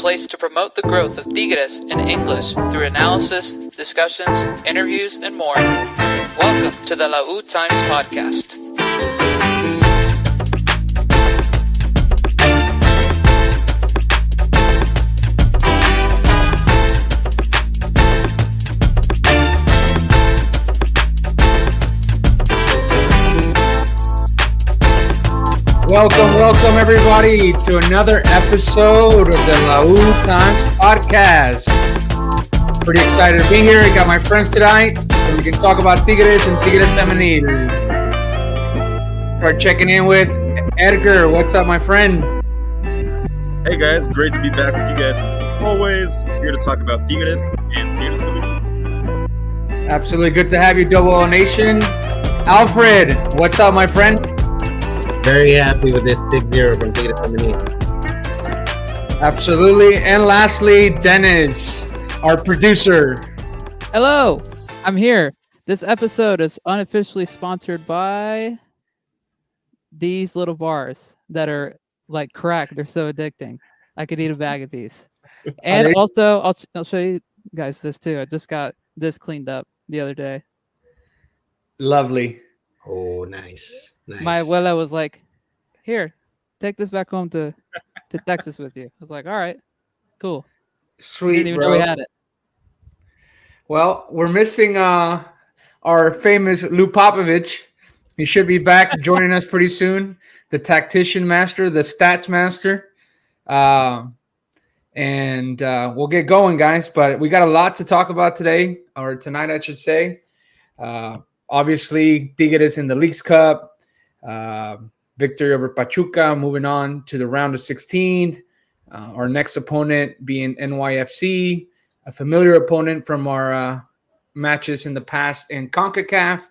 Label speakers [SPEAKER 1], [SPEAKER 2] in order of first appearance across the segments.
[SPEAKER 1] place to promote the growth of Tigres in English through analysis, discussions, interviews, and more. Welcome to the La U Times podcast.
[SPEAKER 2] Welcome everybody to another episode of the La U Times podcast. Pretty excited to be here. I got my friends tonight so we can talk about Tigres and Tigres Femenil. Start checking in with Edgar. What's up, my friend?
[SPEAKER 3] Hey guys, great to be back with you guys as always. Here to talk about Tigres and Tigres Femenil.
[SPEAKER 2] Absolutely good to have you, Double O Nation. Alfred, what's up, my friend?
[SPEAKER 4] Very happy with this 6-0 from Tigres Femenil.
[SPEAKER 2] Absolutely. And lastly, Dennis, our producer.
[SPEAKER 1] Hello, I'm here. This episode is unofficially sponsored by these little bars that are like crack. They're so addicting. I could eat a bag of these. And also, I'll show you guys this too. I just got this cleaned up the other day.
[SPEAKER 2] Lovely.
[SPEAKER 4] Oh, nice.
[SPEAKER 1] My abuela was like, here, take this back home to Texas with you. I was like, all right, cool.
[SPEAKER 2] Sweet,
[SPEAKER 1] didn't even
[SPEAKER 2] bro.
[SPEAKER 1] know we had it.
[SPEAKER 2] Well, we're missing our famous Lou Popovich. He should be back joining us pretty soon. The tactician master, the stats master. And we'll get going, guys. But we got a lot to talk about today, or tonight, I should say. Obviously, Tigres in the Leagues Cup. Victory over Pachuca, moving on to the round of 16. Our next opponent being NYFC, a familiar opponent from our matches in the past in CONCACAF,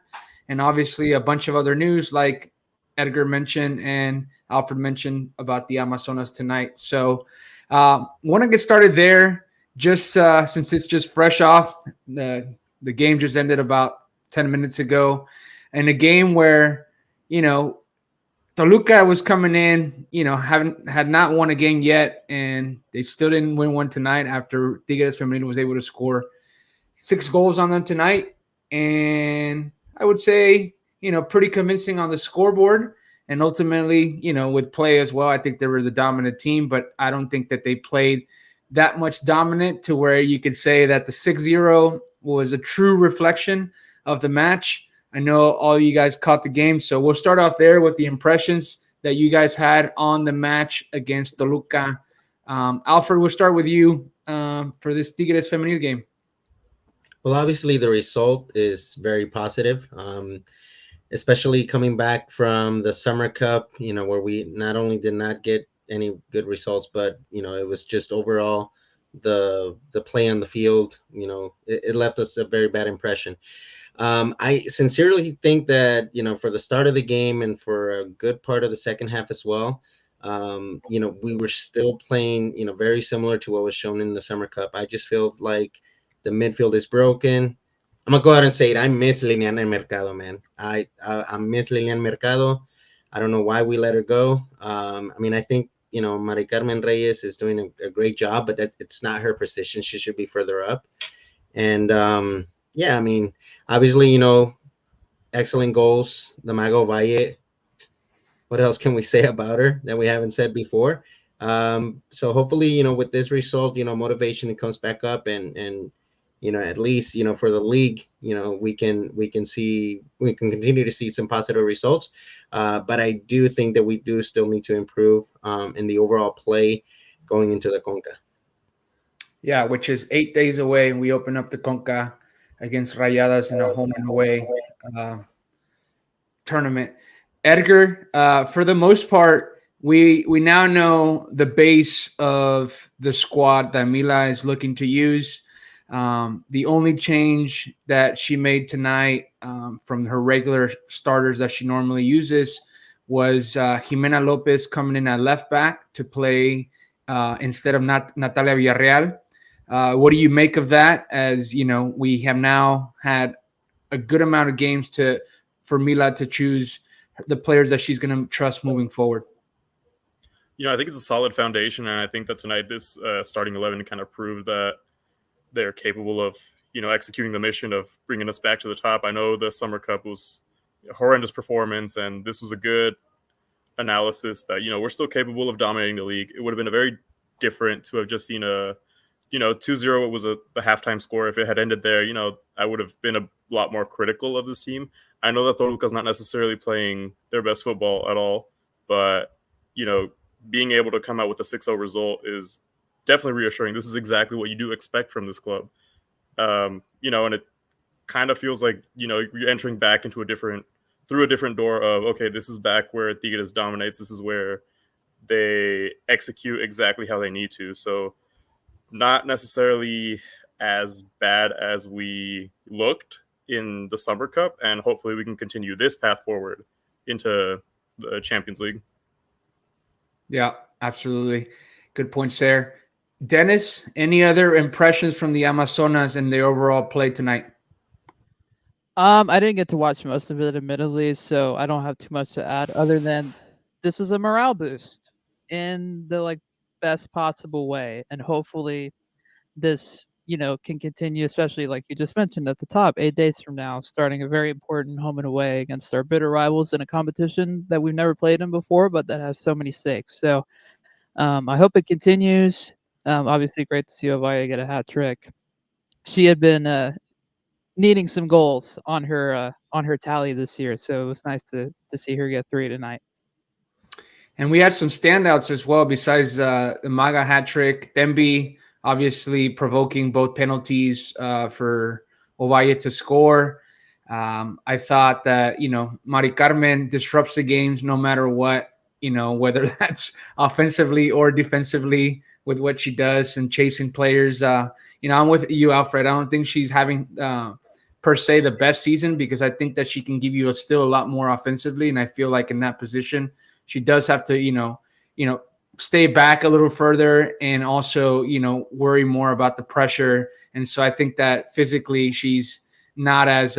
[SPEAKER 2] and obviously a bunch of other news like Edgar mentioned and Alfred mentioned about the Amazonas tonight. So want to get started there just since it's just fresh off. The game just ended about 10 minutes ago, in a game where, Toluca was coming in, had not won a game yet, and they still didn't win one tonight after Tigres Femenil was able to score 6 goals on them tonight. And I would say, pretty convincing on the scoreboard. And ultimately, with play as well, I think they were the dominant team, but I don't think that they played that much dominant to where you could say that the 6-0 was a true reflection of the match. I know all you guys caught the game, so we'll start off there with the impressions that you guys had on the match against Toluca. Alfred, we'll start with you for this Tigres Femenil game.
[SPEAKER 4] Well, obviously the result is very positive, especially coming back from the Summer Cup, where we not only did not get any good results, but, it was just overall the play on the field, it left us a very bad impression. I sincerely think that, for the start of the game and for a good part of the second half as well, we were still playing, very similar to what was shown in the Summer Cup. I just feel like the midfield is broken. I'm going to go out and say it. I miss Liliana Mercado, man. I miss Liliana Mercado. I don't know why we let her go. I think, Mari Carmen Reyes is doing a great job, but it's not her position. She should be further up. And, obviously, excellent goals. The Mago Valle. What else can we say about her that we haven't said before? So hopefully, with this result, motivation comes back up and at least, for the league, we can continue to see some positive results. But I do think that we do still need to improve in the overall play going into the Conca.
[SPEAKER 2] Yeah, which is 8 days away, and we open up the Conca against Rayadas in a home and away tournament. Edgar, for the most part, we now know the base of the squad that Mila is looking to use. The only change that she made tonight from her regular starters that she normally uses was Jimena Lopez coming in at left back to play instead of Natalia Villarreal. What do you make of that? As we have now had a good amount of games for Mila to choose the players that she's going to trust moving forward.
[SPEAKER 3] I think it's a solid foundation, and I think that tonight this starting 11 kind of proved that they're capable of executing the mission of bringing us back to the top. I know the Summer Cup was a horrendous performance, and this was a good analysis that we're still capable of dominating the league. It would have been a very different to have just seen a 2-0. It was the halftime score. If it had ended there, I would have been a lot more critical of this team. I know that Toluca's not necessarily playing their best football at all, but being able to come out with a 6-0 result is definitely reassuring. This is exactly what you do expect from this club. And it kind of feels like, you're entering back into through a different door of, okay, this is back where Tigres dominates. This is where they execute exactly how they need to. So not necessarily as bad as we looked in the Summer Cup, and hopefully we can continue this path forward into the Champions League.
[SPEAKER 2] Yeah, absolutely. Good points there. Dennis, any other impressions from the Amazonas and the overall play tonight?
[SPEAKER 1] I didn't get to watch most of it, admittedly, so I don't have too much to add other than this was a morale boost in the best possible way, and hopefully this can continue, especially like you just mentioned at the top, 8 days from now, starting a very important home and away against our bitter rivals in a competition that we've never played in before, but that has so many stakes. So I hope it continues. Obviously, great to see Ovalle get a hat trick. She had been needing some goals on her tally this year, so it was nice to see her get 3 tonight.
[SPEAKER 2] And we had some standouts as well besides the Maga hat trick. Demby obviously provoking both penalties for Ovalle to score. I thought that, Mari Carmen disrupts the games no matter what, whether that's offensively or defensively with what she does and chasing players. I'm with you, Alfred. I don't think she's having per se the best season because I think that she can give you still a lot more offensively. And I feel like in that position, she does have to, stay back a little further and also, worry more about the pressure. And so I think that physically she's not as,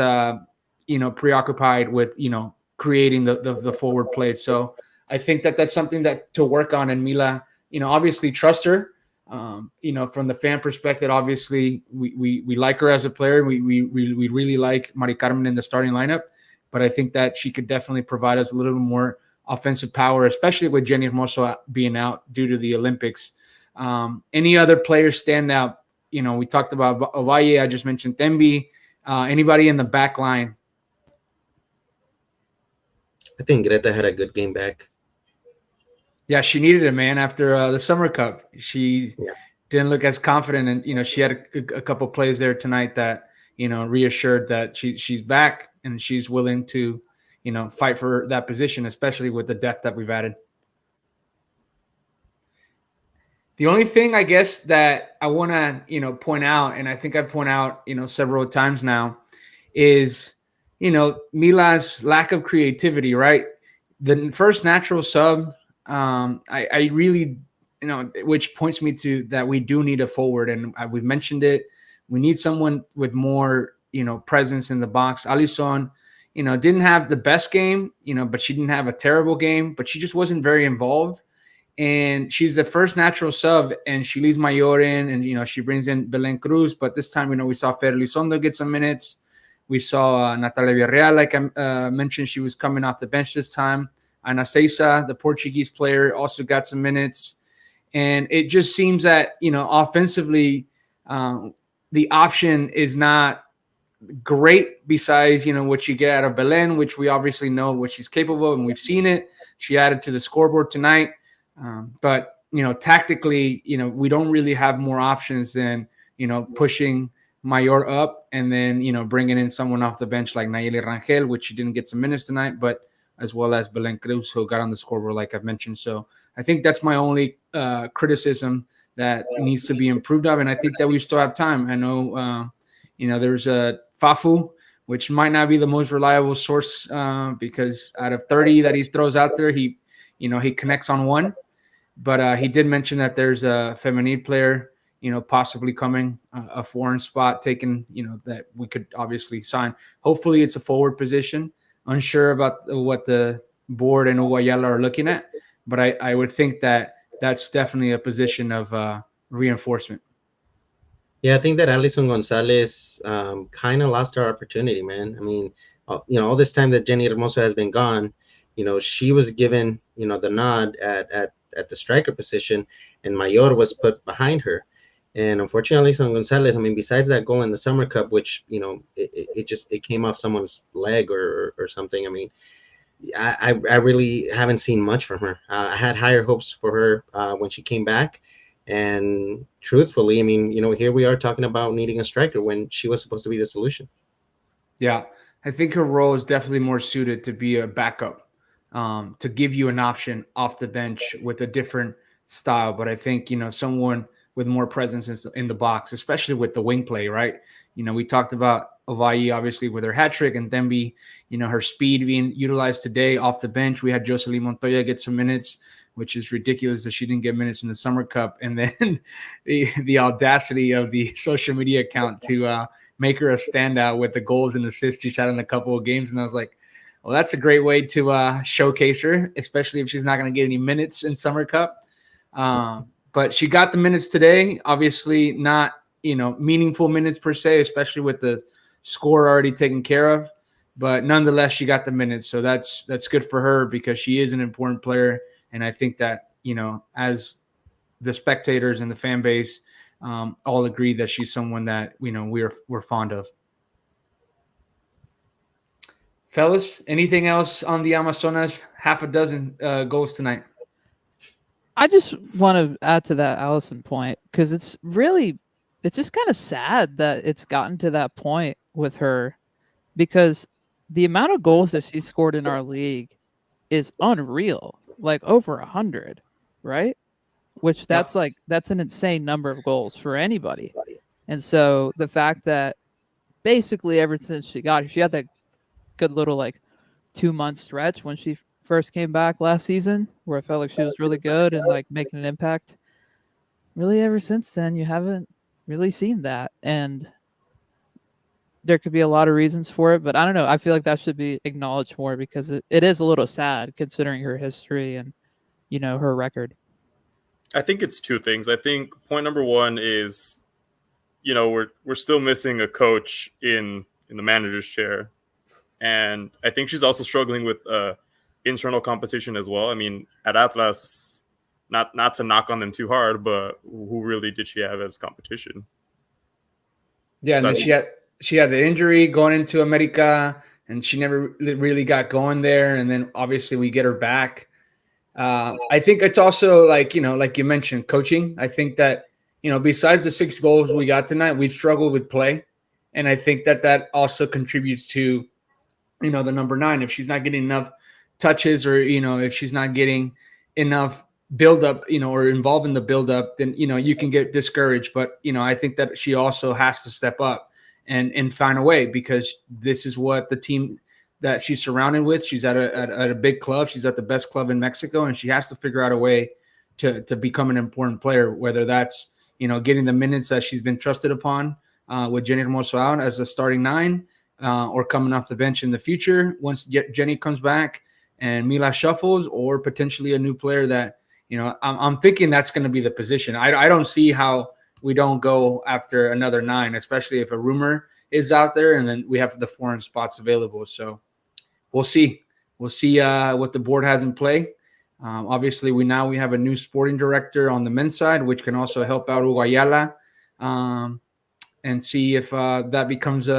[SPEAKER 2] preoccupied with, creating the forward play. So I think that that's something that to work on. And Mila, obviously trust her. From the fan perspective, obviously we like her as a player. We really like Mari Carmen in the starting lineup, but I think that she could definitely provide us a little bit more offensive power, especially with Jenny Hermoso being out due to the Olympics. Any other players stand out? We talked about Ovalle. I just mentioned Demby. Anybody in the back line?
[SPEAKER 4] I think Greta had a good game back.
[SPEAKER 2] Yeah, she needed it, man. After the Summer Cup, she didn't look as confident, and she had a couple plays there tonight that reassured that she's back and she's willing to fight for that position, especially with the depth that we've added. The only thing I guess that I want to point out, and I think I've pointed out several times now, is Mila's lack of creativity. Right, the first natural sub. I really, which points me to that we do need a forward, and we've mentioned it. We need someone with more, presence in the box. Alison, didn't have the best game, but she didn't have a terrible game, but she just wasn't very involved. And she's the first natural sub, and she leaves Mayor in, and she brings in Belen Cruz. But this time, we saw Fer Lizondo get some minutes. We saw Natalia Villarreal, like I mentioned, she was coming off the bench this time. Ana Cesa, the Portuguese player, also got some minutes. And it just seems that, offensively, the option is not great besides, what you get out of Belen, which we obviously know what she's capable of, and we've seen it. She added to the scoreboard tonight. But, tactically, we don't really have more options than, pushing Mayor up and then, bringing in someone off the bench like Nayeli Rangel, which she didn't get some minutes tonight, but as well as Belen Cruz, who got on the scoreboard, like I've mentioned. So I think that's my only criticism that needs to be improved of, and I think that we still have time. I know, there's a Fafu, which might not be the most reliable source because out of 30 that he throws out there, he connects on one. But he did mention that there's a Femenil player, possibly coming, a foreign spot taken, that we could obviously sign. Hopefully it's a forward position. Unsure about what the board and Uguayala are looking at, but I would think that that's definitely a position of reinforcement.
[SPEAKER 4] Yeah, I think that Alison Gonzalez kind of lost her opportunity, man. I mean, all this time that Jenny Hermoso has been gone, she was given, the nod at the striker position, and Mayor was put behind her. And unfortunately, Alison Gonzalez, I mean, besides that goal in the Summer Cup, which, it came off someone's leg or something. I mean, I really haven't seen much from her. I had higher hopes for her when she came back. And truthfully, I mean, here we are talking about needing a striker when she was supposed to be the solution.
[SPEAKER 2] Yeah, I think her role is definitely more suited to be a backup, to give you an option off the bench with a different style. But I think, someone with more presence in the box, especially with the wing play, right? We talked about Ovalle, obviously, with her hat trick, and Thembi, her speed being utilized today off the bench. We had Jocelyn Montoya get some minutes, which is ridiculous that she didn't get minutes in the Summer Cup. And then the audacity of the social media account to make her a standout with the goals and assists she shot in a couple of games. And I was like, well, that's a great way to showcase her, especially if she's not going to get any minutes in Summer Cup. But she got the minutes today, obviously not, meaningful minutes per se, especially with the score already taken care of. But nonetheless, she got the minutes. So that's good for her because she is an important player. And I think that, as the spectators and the fan base all agree that she's someone that, we're fond of. Fellas, anything else on the Amazonas? Half a dozen goals tonight.
[SPEAKER 1] I just want to add to that Allison point because it's just kind of sad that it's gotten to that point with her because the amount of goals that she scored in our league is unreal, like over 100, right? Which that's an insane number of goals for anybody. And so the fact that basically ever since she got here, she had that good little 2-month stretch when she first came back last season where I felt like she was really good and making an impact. Really ever since then, you haven't really seen that. And there could be a lot of reasons for it, but I don't know. I feel like that should be acknowledged more because it is a little sad considering her history and, her record.
[SPEAKER 3] I think it's two things. I think point number one is, we're still missing a coach in the manager's chair. And I think she's also struggling with internal competition as well. I mean, at Atlas, not to knock on them too hard, but who really did she have as competition?
[SPEAKER 2] Yeah, and then she had the injury going into America, and she never really got going there. And then obviously we get her back. I think it's also like you mentioned, coaching. I think that, besides the 6 goals we got tonight, we've struggled with play. And I think that also contributes to, the number 9. If she's not getting enough touches or, if she's not getting enough buildup, or involved in the buildup, then, you can get discouraged. But, I think that she also has to step up and find a way because this is what the team that she's surrounded with. She's at a big club. She's at the best club in Mexico, and she has to figure out a way to become an important player, whether that's, getting the minutes that she's been trusted upon with Jenny Hermoso out as a starting 9 or coming off the bench in the future once Jenny comes back and Mila shuffles, or potentially a new player that, I'm thinking that's going to be the position. I don't see how we don't go after another 9, especially if a rumor is out there and then we have the foreign spots available. So we'll see. We'll see what the board has in play. Obviously, we have a new sporting director on the men's side, which can also help out Hugo Ayala, and see if that becomes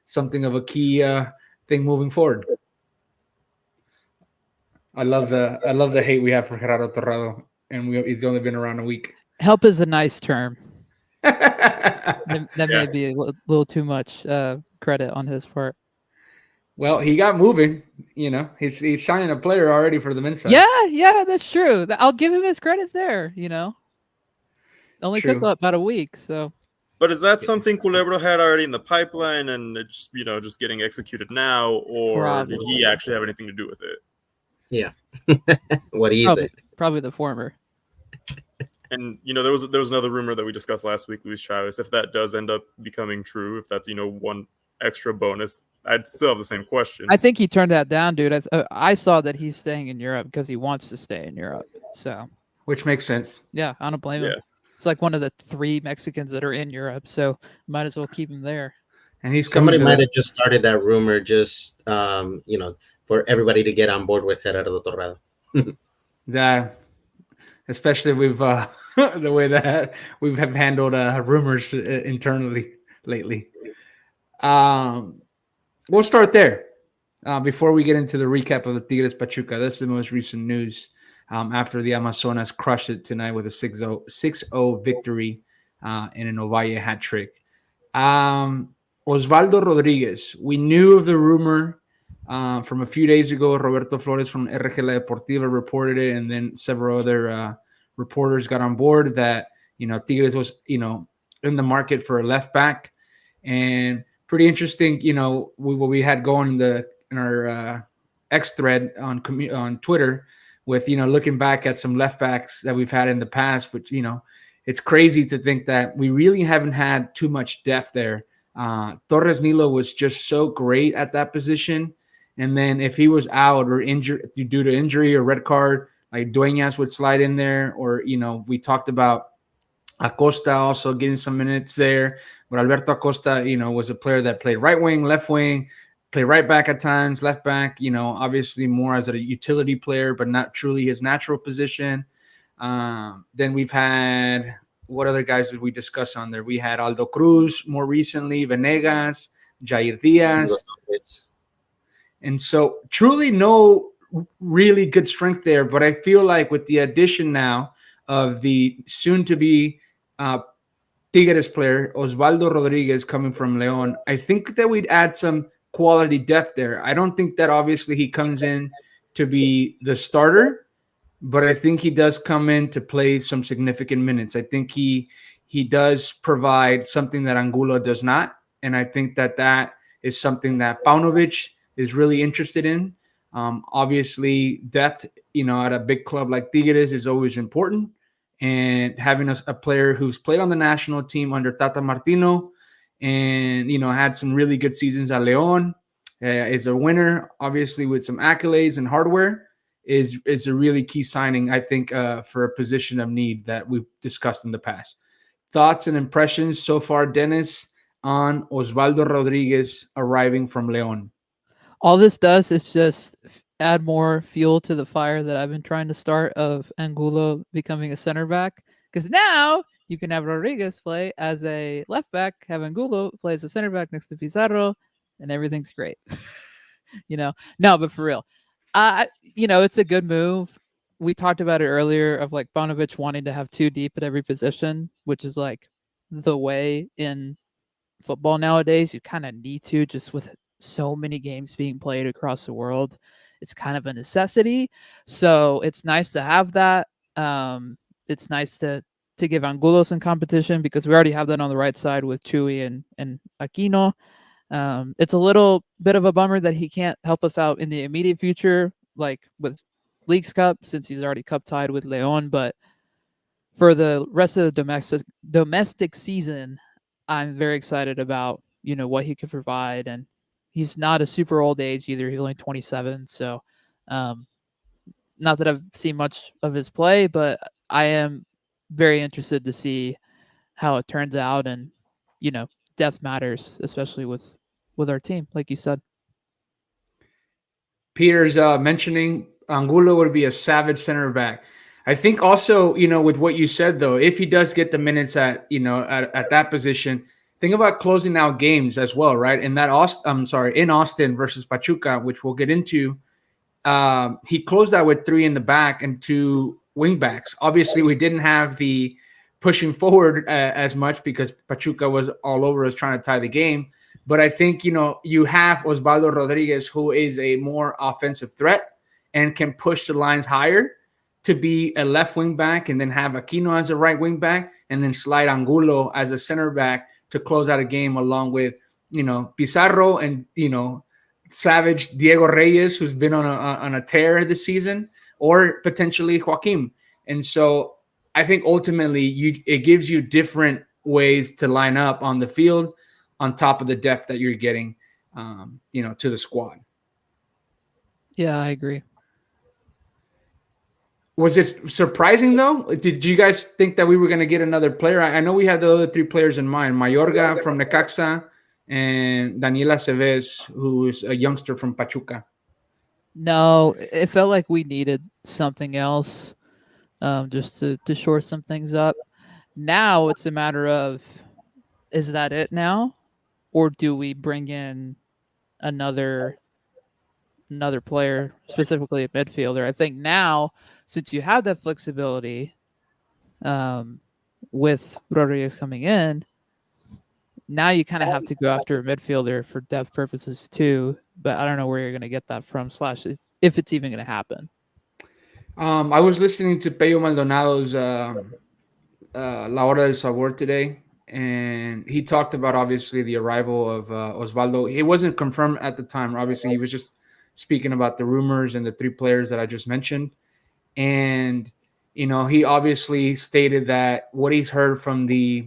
[SPEAKER 2] something of a key thing moving forward. I love the hate we have for Gerardo Torrado, and he's only been around a week.
[SPEAKER 1] Help is a nice term. that may be a little too much credit on his part.
[SPEAKER 2] Well, he got moving. He's signing a player already for the men's side.
[SPEAKER 1] Yeah, that's true. I'll give him his credit there. Only
[SPEAKER 2] True.
[SPEAKER 1] took about a week. So,
[SPEAKER 3] but is that something Culebro had already in the pipeline and it's just getting executed now, or did he actually have anything to do with it?
[SPEAKER 4] Yeah. What do you say?
[SPEAKER 1] Probably the former.
[SPEAKER 3] And there was another rumor that we discussed last week, Luis Chavez. If that does end up becoming true, if that's one extra bonus, I'd still have the same question.
[SPEAKER 1] I think he turned that down, dude. I saw that he's staying in Europe because he wants to stay in Europe. So
[SPEAKER 2] which makes sense.
[SPEAKER 1] yeah, I don't blame him.
[SPEAKER 3] Yeah.
[SPEAKER 1] It's like one of the 3 Mexicans that are in Europe, so might as well keep him there.
[SPEAKER 2] And he's coming
[SPEAKER 4] Somebody
[SPEAKER 2] to
[SPEAKER 4] might
[SPEAKER 2] the
[SPEAKER 4] have just started that rumor, just for everybody to get on board with Gerardo Torrado.
[SPEAKER 2] that, especially with the way that we have handled rumors internally lately. Um, we'll start there. Before we get into the recap of the Tigres Pachuca, that's the most recent news after the Amazonas crushed it tonight with a 6-0 victory in an Ovalle hat trick. Osvaldo Rodriguez, we knew of the rumor from a few days ago. Roberto Flores from RG La Deportiva reported it, and then several other reporters got on board that, Tigres was, in the market for a left back. And pretty interesting, what we had going in our X thread on Twitter with, looking back at some left backs that we've had in the past, which, it's crazy to think that we really haven't had too much depth there. Torres Nilo was just so great at that position. And then if he was out or injured due to injury or red card, like Dueñas would slide in there, or, we talked about Acosta also getting some minutes there. But Alberto Acosta, was a player that played right wing, left wing, played right back at times, left back, obviously more as a utility player, but not truly his natural position. Then we've had, what other guys did we discuss on there? We had Aldo Cruz more recently, Venegas, Jair Diaz. And so truly no really good strength there. But I feel like with the addition now of the soon-to-be Tigres player, Osvaldo Rodriguez, coming from León, I think that we'd add some quality depth there. I don't think that obviously he comes in to be the starter, but I think he does come in to play some significant minutes. I think he does provide something that Angulo does not, and I think that is something that Paunovic is really interested in. Obviously, depth, at a big club like Tigres is always important, and having a player who's played on the national team under Tata Martino and, had some really good seasons at León, is a winner, obviously with some accolades and hardware, is a really key signing, I think, for a position of need that we've discussed in the past. Thoughts and impressions so far, Dennis, on Osvaldo Rodriguez arriving from León?
[SPEAKER 1] All this does is just add more fuel to the fire that I've been trying to start of Angulo becoming a center back. Because now you can have Rodriguez play as a left back, have Angulo play as a center back next to Pizarro, and everything's great. No, but for real, it's a good move. We talked about it earlier of like Bonovic wanting to have 2 deep at every position, which is like the way in football nowadays. You kind of need to, just with so many games being played across the world. It's kind of a necessity. So it's nice to have that. It's nice to give Angulo some competition because we already have that on the right side with Chuy and Aquino. It's a little bit of a bummer that he can't help us out in the immediate future, like with Leagues Cup, since he's already cup tied with Leon. But for the rest of the domestic season, I'm very excited about what he could provide, and he's not a super old age either. He's only 27, so not that I've seen much of his play, but I am very interested to see how it turns out. And depth matters, especially with our team, like you said.
[SPEAKER 2] Peter's mentioning Angulo would be a savage center back. I think also, with what you said though, if he does get the minutes at that position, think about closing out games as well, right? In Austin versus Pachuca, which we'll get into. He closed out with 3 in the back and 2 wing backs. Obviously, we didn't have the pushing forward as much because Pachuca was all over us trying to tie the game. But I think, you have Osvaldo Rodriguez, who is a more offensive threat and can push the lines higher to be a left wing back, and then have Aquino as a right wing back, and then slide Angulo as a center back to close out a game along with, Pizarro and, savage Diego Reyes, who's been on a tear this season, or potentially Joaquim. And so I think ultimately it gives you different ways to line up on the field on top of the depth that you're getting, to the squad.
[SPEAKER 1] Yeah, I agree.
[SPEAKER 2] Was it surprising though? Did you guys think that we were going to get another player? I know we had the other three players in mind: Mayorga from Necaxa and Daniela Cevez, who is a youngster from Pachuca.
[SPEAKER 1] No, it felt like we needed something else, just to shore some things up. Now it's a matter of, is that it now, or do we bring in another player, specifically a midfielder? I think now, since you have that flexibility, um, with Rodriguez coming in, now you kind of have to go after a midfielder for depth purposes too. But I don't know where you're going to get that from, slash if it's even going to happen.
[SPEAKER 2] I was listening to Peyo Maldonado's La Hora del Sabor today, and he talked about obviously the arrival of Osvaldo. It wasn't confirmed at the time. Obviously, he was just speaking about the rumors and the three players that I just mentioned. And, he obviously stated that what he's heard from the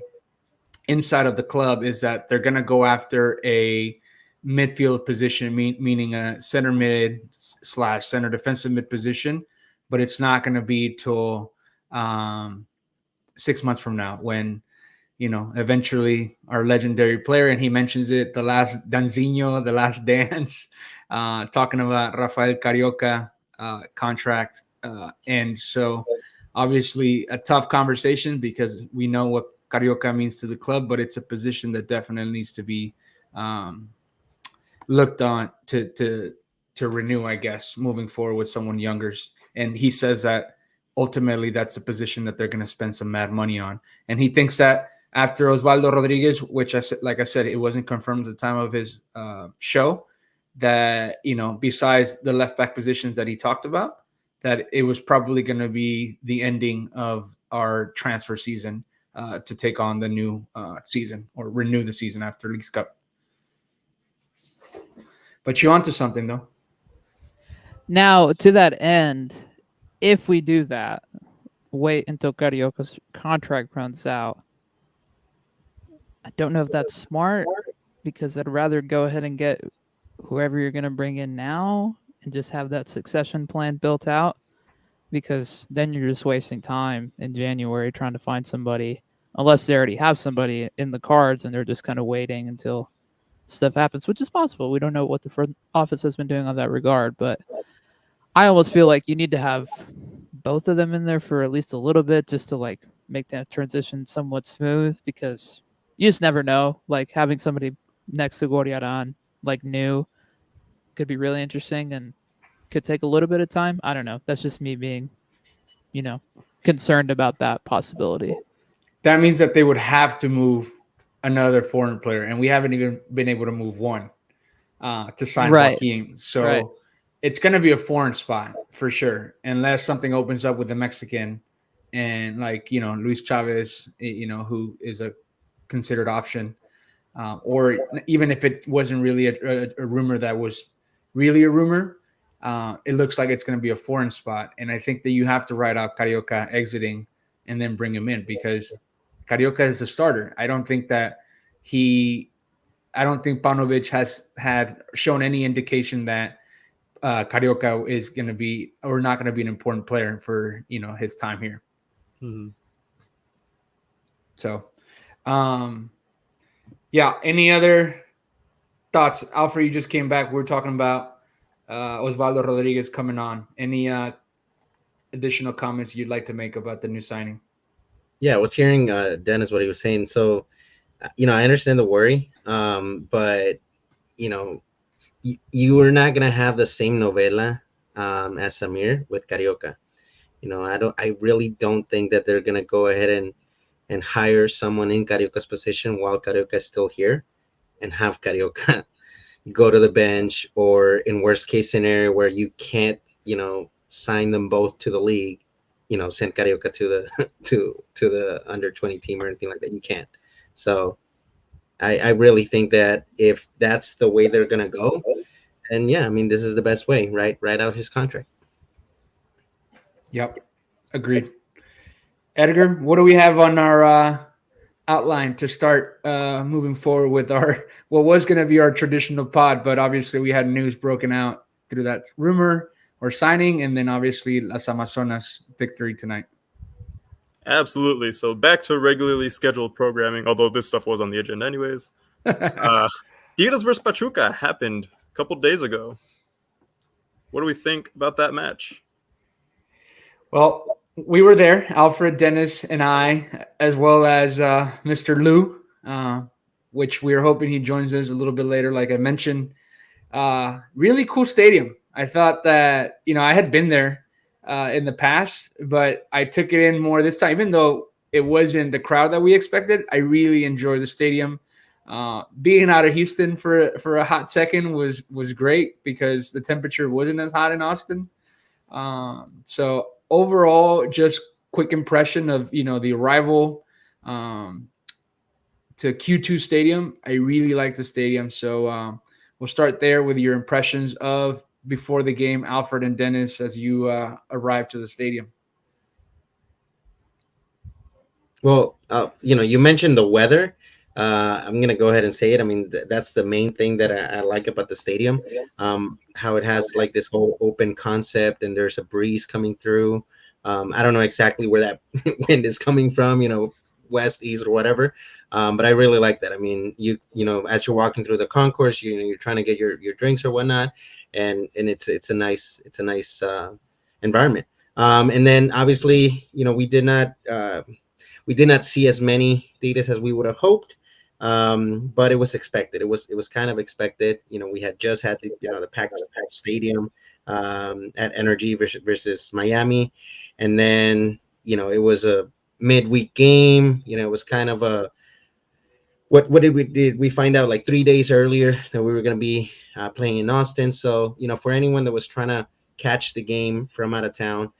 [SPEAKER 2] inside of the club is that they're going to go after a midfield position, meaning a center mid / center defensive mid position, but it's not going to be till 6 months from now when eventually our legendary player, and he mentions it, the last Danzinho, the last dance, talking about Rafael Carioca contract. And so obviously a tough conversation because we know what Carioca means to the club, but it's a position that definitely needs to be looked on to renew, I guess, moving forward with someone younger. And he says that ultimately that's a position that they're going to spend some mad money on. And he thinks that after Osvaldo Rodriguez, which like I said, it wasn't confirmed at the time of his show, that, besides the left back positions that he talked about, that it was probably going to be the ending of our transfer season to take on the new season or renew the season after Leagues Cup. But you onto something though.
[SPEAKER 1] Now, to that end, if we do that, wait until Carioca's contract runs out. I don't know if that's smart because I'd rather go ahead and get whoever you're going to bring in now and just have that succession plan built out, because then you're just wasting time in January trying to find somebody, unless they already have somebody in the cards and they're just kind of waiting until stuff happens, which is possible. We don't know what the front office has been doing on that regard, but I almost feel like you need to have both of them in there for at least a little bit just to like make that transition somewhat smooth, because you just never know. Like having somebody next to Gorriaran, like new, could be really interesting and could take a little bit of time. I don't know. That's just me being, concerned about that possibility.
[SPEAKER 2] That means that they would have to move another foreign player, and we haven't even been able to move one to sign Joaquin. So it's going to be a foreign spot for sure, unless something opens up with the Mexican and Luis Chavez, who is a considered option, or even if it wasn't really a rumor that was really a rumor, it looks like it's going to be a foreign spot. And I think that you have to write out Carioca exiting and then bring him in, because Carioca is the starter. I don't think Paunovic has had shown any indication that Carioca is going to be or not going to be an important player for his time here.
[SPEAKER 3] Mm-hmm.
[SPEAKER 2] So, yeah. Any other thoughts, Alfred? You just came back. We were talking about Osvaldo Rodriguez coming on. Any additional comments you'd like to make about the new signing?
[SPEAKER 4] Yeah, I was hearing Dennis what he was saying. So, I understand the worry, but you are not gonna have the same novela as Samir with Carioca. I really don't think that they're gonna go ahead and hire someone in Carioca's position while Carioca is still here, and have Carioca go to the bench, or in worst case scenario where you can't, sign them both to the league, send Carioca to the to the under 20 team or anything like that. You can't. So I really think that if that's the way they're gonna go, and yeah, I mean, this is the best way, right? Write out his contract.
[SPEAKER 2] Yep, agreed. Edgar, what do we have on our outline to start moving forward with our what was going to be our traditional pod, but obviously we had news broken out through that rumor or signing, and then obviously Las Amazonas victory tonight.
[SPEAKER 3] Absolutely. So back to regularly scheduled programming, although this stuff was on the agenda anyways. Tigres versus Pachuca happened a couple days ago. What do we think about that match?
[SPEAKER 2] Well, we were there, Alfred, Dennis, and I, as well as Mr. Lou, which we are hoping he joins us a little bit later, like I mentioned. Really cool stadium. I thought that, I had been there in the past, but I took it in more this time, even though it wasn't the crowd that we expected. I really enjoyed the stadium. Being out of Houston for a hot second was great because the temperature wasn't as hot in Austin. So overall, just quick impression of the arrival to Q2 Stadium. I really like the stadium. So we'll start there with your impressions of before the game, Alfred and Dennis, as you arrive to the stadium.
[SPEAKER 4] Well, you mentioned the weather. I'm gonna go ahead and say it. I mean, that's the main thing that I like about the stadium. How it has like this whole open concept, and there's a breeze coming through. I don't know exactly where that wind is coming from. West, east, or whatever. But I really like that. I mean, as you're walking through the concourse, you're trying to get your drinks or whatnot, and it's a nice environment. And then obviously, we did not see as many Tigres as we would have hoped, but it was expected. It was kind of expected. We had just had the packed stadium at Energy versus Miami, and then it was a midweek game. It was kind of a what did we find out like 3 days earlier that we were going to be playing in Austin. So for anyone that was trying to catch the game from out of town,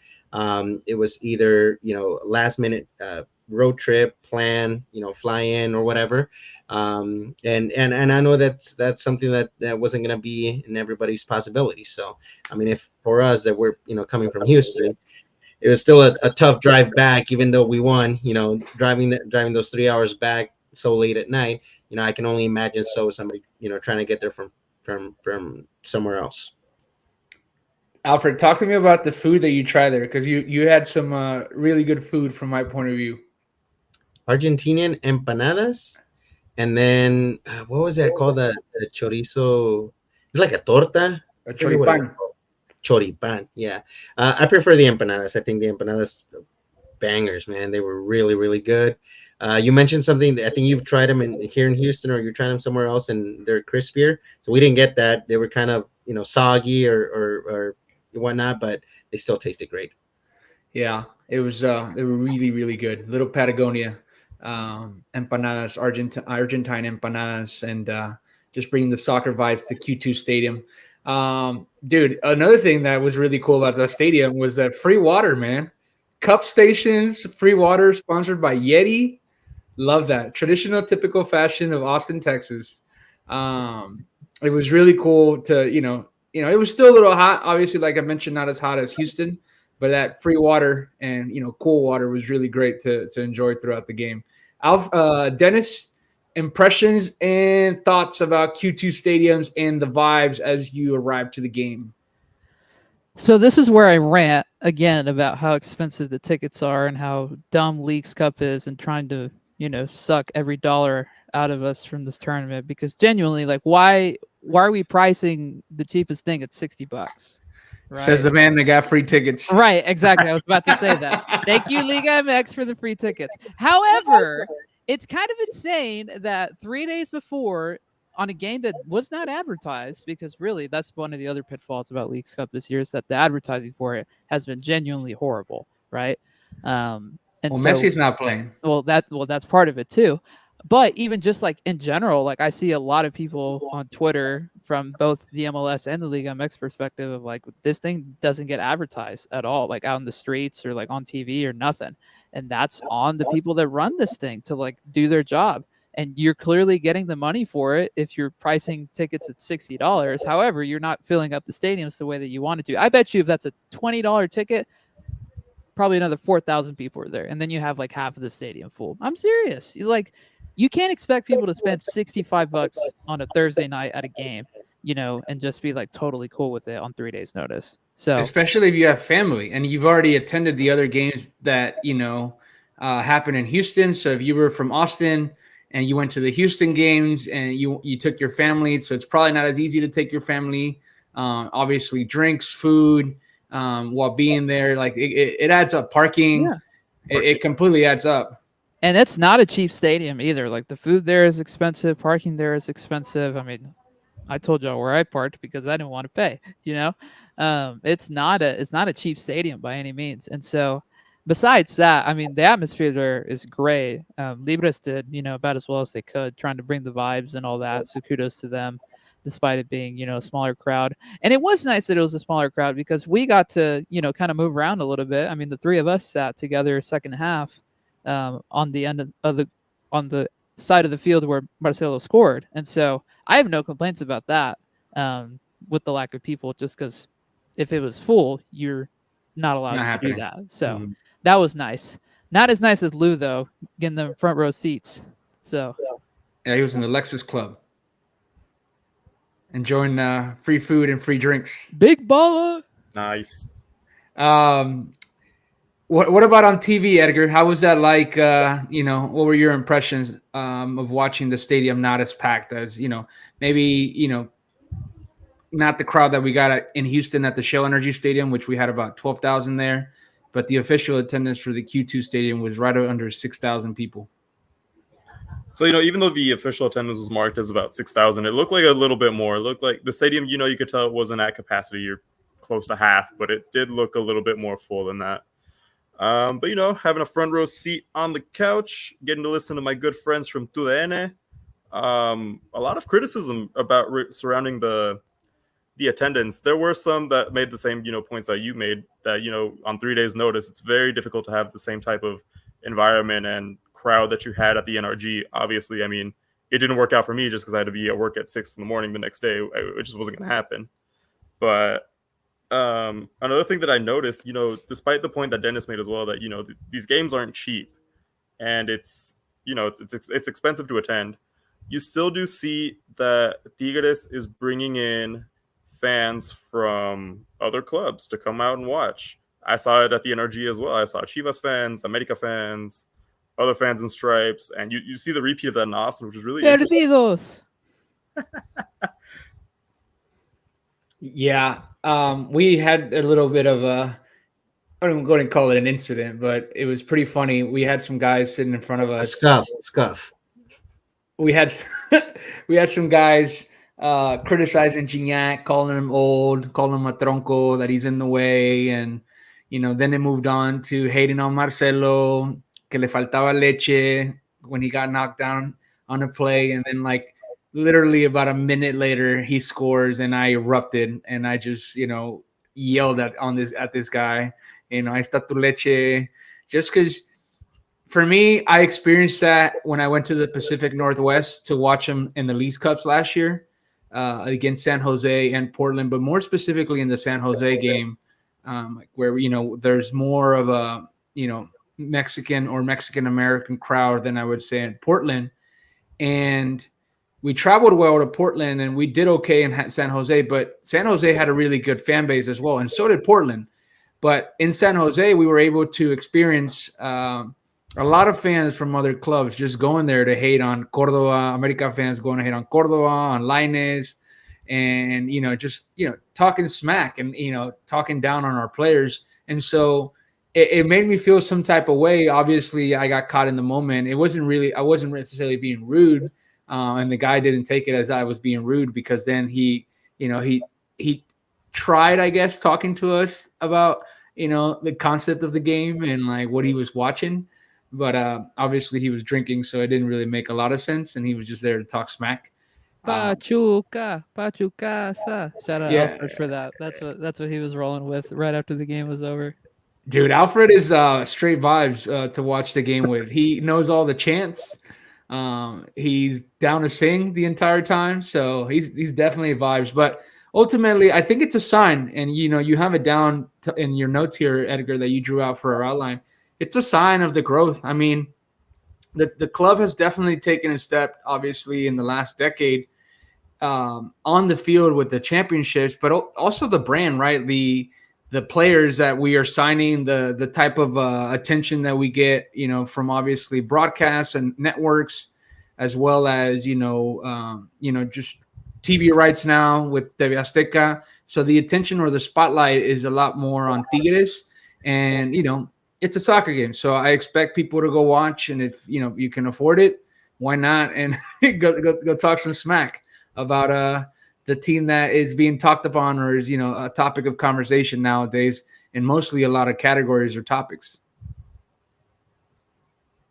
[SPEAKER 4] it was either last minute road trip plan, fly in or whatever. And I know that's something that wasn't going to be in everybody's possibility. So I mean, if for us that we're coming from Houston, it was still a tough drive back, even though we won. Driving those 3 hours back so late at night. I can only imagine somebody trying to get there from somewhere else.
[SPEAKER 2] Alfred, talk to me about the food that you try there, because you had some really good food from my point of view.
[SPEAKER 4] Argentinian empanadas, and then what was that called? The chorizo. It's like a torta.
[SPEAKER 2] A choripan.
[SPEAKER 4] Choripan, yeah. I prefer the empanadas. I think the empanadas bangers, man. They were really, really good. You mentioned something that I think you've tried them here in Houston, or you tried them somewhere else, and they're crispier. So we didn't get that. They were kind of soggy or whatnot, but they still tasted great.
[SPEAKER 2] Yeah, it was. They were really, really good. Little Patagonia empanadas, Argentine empanadas, and just bringing the soccer vibes to Q2 Stadium. Dude, another thing that was really cool about the stadium was that free water, man. Cup stations, free water, sponsored by Yeti. Love that. Traditional, typical fashion of Austin, Texas. It was really cool to, it was still a little hot. Obviously, like I mentioned, not as hot as Houston, but that free water and, cool water was really great to enjoy throughout the game. Dennis, impressions and thoughts about Q2 stadiums and the vibes as you arrived to the game.
[SPEAKER 1] So this is where I rant again about how expensive the tickets are and how dumb Leagues Cup is, and trying to, suck every dollar out of us from this tournament, because genuinely, like, why are we pricing the cheapest thing at $60?
[SPEAKER 2] Right? Says the man that got free tickets.
[SPEAKER 1] Right, exactly. I was about to say that. Thank you, Liga MX, for the free tickets. However, it's kind of insane that 3 days before, on a game that was not advertised, because really that's one of the other pitfalls about Leagues Cup this year, is that the advertising for it has been genuinely horrible, right?
[SPEAKER 2] Messi's not playing.
[SPEAKER 1] Well, that's part of it too. But even just like in general, like I see a lot of people on Twitter from both the MLS and the Liga MX perspective of like, this thing doesn't get advertised at all, like out in the streets or like on TV or nothing. And that's on the people that run this thing to like do their job. And you're clearly getting the money for it if you're pricing tickets at $60. However, you're not filling up the stadiums the way that you wanted to. I bet you if that's a $20 ticket, probably another 4,000 people are there. And then you have like half of the stadium full. I'm serious. You can't expect people to spend $65 on a Thursday night at a game and just be like totally cool with it on 3 days notice. So
[SPEAKER 2] Especially if you have family and you've already attended the other games that happen in Houston. So if you were from Austin and you went to the Houston games and you took your family, so it's probably not as easy to take your family. Obviously, drinks, food, while being there, like it adds up. Parking,
[SPEAKER 1] yeah.
[SPEAKER 2] it completely adds up.
[SPEAKER 1] And it's not a cheap stadium either. Like the food there is expensive, parking there is expensive. I mean, I told y'all where I parked because I didn't want to pay. It's not a cheap stadium by any means. And so, besides that, I mean, the atmosphere there is great. Libres did about as well as they could, trying to bring the vibes and all that. So kudos to them, despite it being a smaller crowd. And it was nice that it was a smaller crowd because we got to kind of move around a little bit. I mean, the three of us sat together second half on the end of the on the side of the field where Marcelo scored, and so I have no complaints about that. With the lack of people, just because if it was full, you're not allowed
[SPEAKER 2] Not
[SPEAKER 1] to do
[SPEAKER 2] happening.
[SPEAKER 1] that. So
[SPEAKER 2] Mhm.
[SPEAKER 1] that was nice. Not as nice as Lou though, getting the front row seats. So
[SPEAKER 2] Yeah, he was in the Lexus Club, enjoying free food and free drinks.
[SPEAKER 1] big baller.
[SPEAKER 3] Nice.
[SPEAKER 2] Um, what about on TV, Edgar? How was that like? What were your impressions of watching the stadium not as packed as maybe not the crowd that we got in Houston at the Shell Energy Stadium, which we had about 12,000 there, but the official attendance for the Q2 stadium was right under 6,000 people.
[SPEAKER 3] So, even though the official attendance was marked as about 6,000, it looked like a little bit more. It looked like the stadium, you could tell it wasn't at capacity or close to half, but it did look a little bit more full than that. But, having a front row seat on the couch, getting to listen to my good friends from TUDN, a lot of criticism about surrounding the attendance. There were some that made the same, points that you made, that, on 3 days notice, it's very difficult to have the same type of environment and crowd that you had at the NRG. Obviously, I mean, it didn't work out for me just because I had to be at work at 6 in the morning the next day. It just wasn't going to happen. But another thing that I noticed, despite the point that Dennis made as well, that, these games aren't cheap and it's expensive to attend, you still do see that Tigres is bringing in fans from other clubs to come out and watch. I saw it at the NRG as well. I saw Chivas fans, America fans, other fans in stripes, and you see the repeat of that in Austin, which is really interesting.
[SPEAKER 1] Perdidos.
[SPEAKER 2] Yeah, we had a little bit of I don't go and call it an incident, but it was pretty funny. We had some guys sitting in front of us.
[SPEAKER 4] Scuff.
[SPEAKER 2] We had we had some guys criticizing Gignac, calling him old, calling him a tronco, that he's in the way, and then it moved on to hating on Marcelo, que le faltaba leche when he got knocked down on a play, and then like literally about a minute later he scores, and I erupted and I just yelled at this guy, ahí está tu leche, just because. For me, I experienced that when I went to the Pacific Northwest to watch them in the Leagues Cups last year against San Jose and Portland, but more specifically in the San Jose game, where there's more of a Mexican or Mexican American crowd than I would say in Portland. And we traveled well to Portland and we did okay in San Jose, but San Jose had a really good fan base as well, and so did Portland. But in San Jose, we were able to experience a lot of fans from other clubs just going there to hate on Cordova, America fans going to hate on Cordova, on Lainez, and just talking smack and talking down on our players. And so it made me feel some type of way. Obviously, I got caught in the moment. I wasn't necessarily being rude, and the guy didn't take it as I was being rude, because then he tried, I guess, talking to us about the concept of the game and like what he was watching. But obviously he was drinking, so it didn't really make a lot of sense, and he was just there to talk smack.
[SPEAKER 1] Pachuca. Shout out
[SPEAKER 2] Yeah.
[SPEAKER 1] Alfred for that. That's what he was rolling with right after the game was over.
[SPEAKER 2] Dude, Alfred is straight vibes to watch the game with. He knows all the chants. He's down to sing the entire time, so he's definitely vibes. But ultimately, I think it's a sign, and you have it down in your notes here, Edgar, that you drew out for our outline. It's a sign of the growth. I mean, the club has definitely taken a step, obviously, in the last decade. on the field with the championships, but also the brand, right? The players that we are signing, the type of attention that we get, from obviously broadcasts and networks, as well as just TV rights now with TV Azteca. So the attention or the spotlight is a lot more on Tigres, and it's a soccer game, so I expect people to go watch, and if you can afford it, why not? And go talk some smack about the team that is being talked upon or is a topic of conversation nowadays in mostly a lot of categories or topics.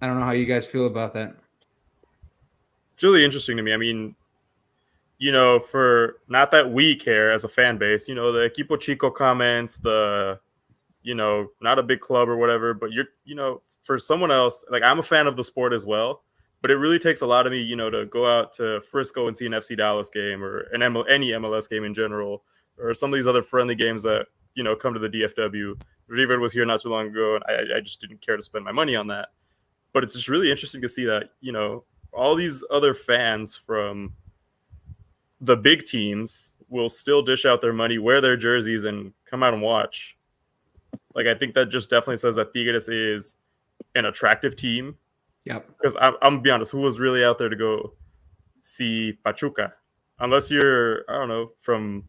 [SPEAKER 2] I don't know how you guys feel about that.
[SPEAKER 3] It's really interesting to me. I mean, for not that we care as a fan base, the Equipo Chico comments, the not a big club or whatever, but for someone else, like, I'm a fan of the sport as well, but it really takes a lot of me, to go out to Frisco and see an FC Dallas game or any MLS game in general, or some of these other friendly games that, come to the DFW. River was here not too long ago, and I just didn't care to spend my money on that. But it's just really interesting to see that, all these other fans from the big teams will still dish out their money, wear their jerseys, and come out and watch. Like, I think that just definitely says that Tigres is an attractive team.
[SPEAKER 2] Yep.
[SPEAKER 3] Because I'm gonna be honest, who was really out there to go see Pachuca? Unless you're, I don't know, from.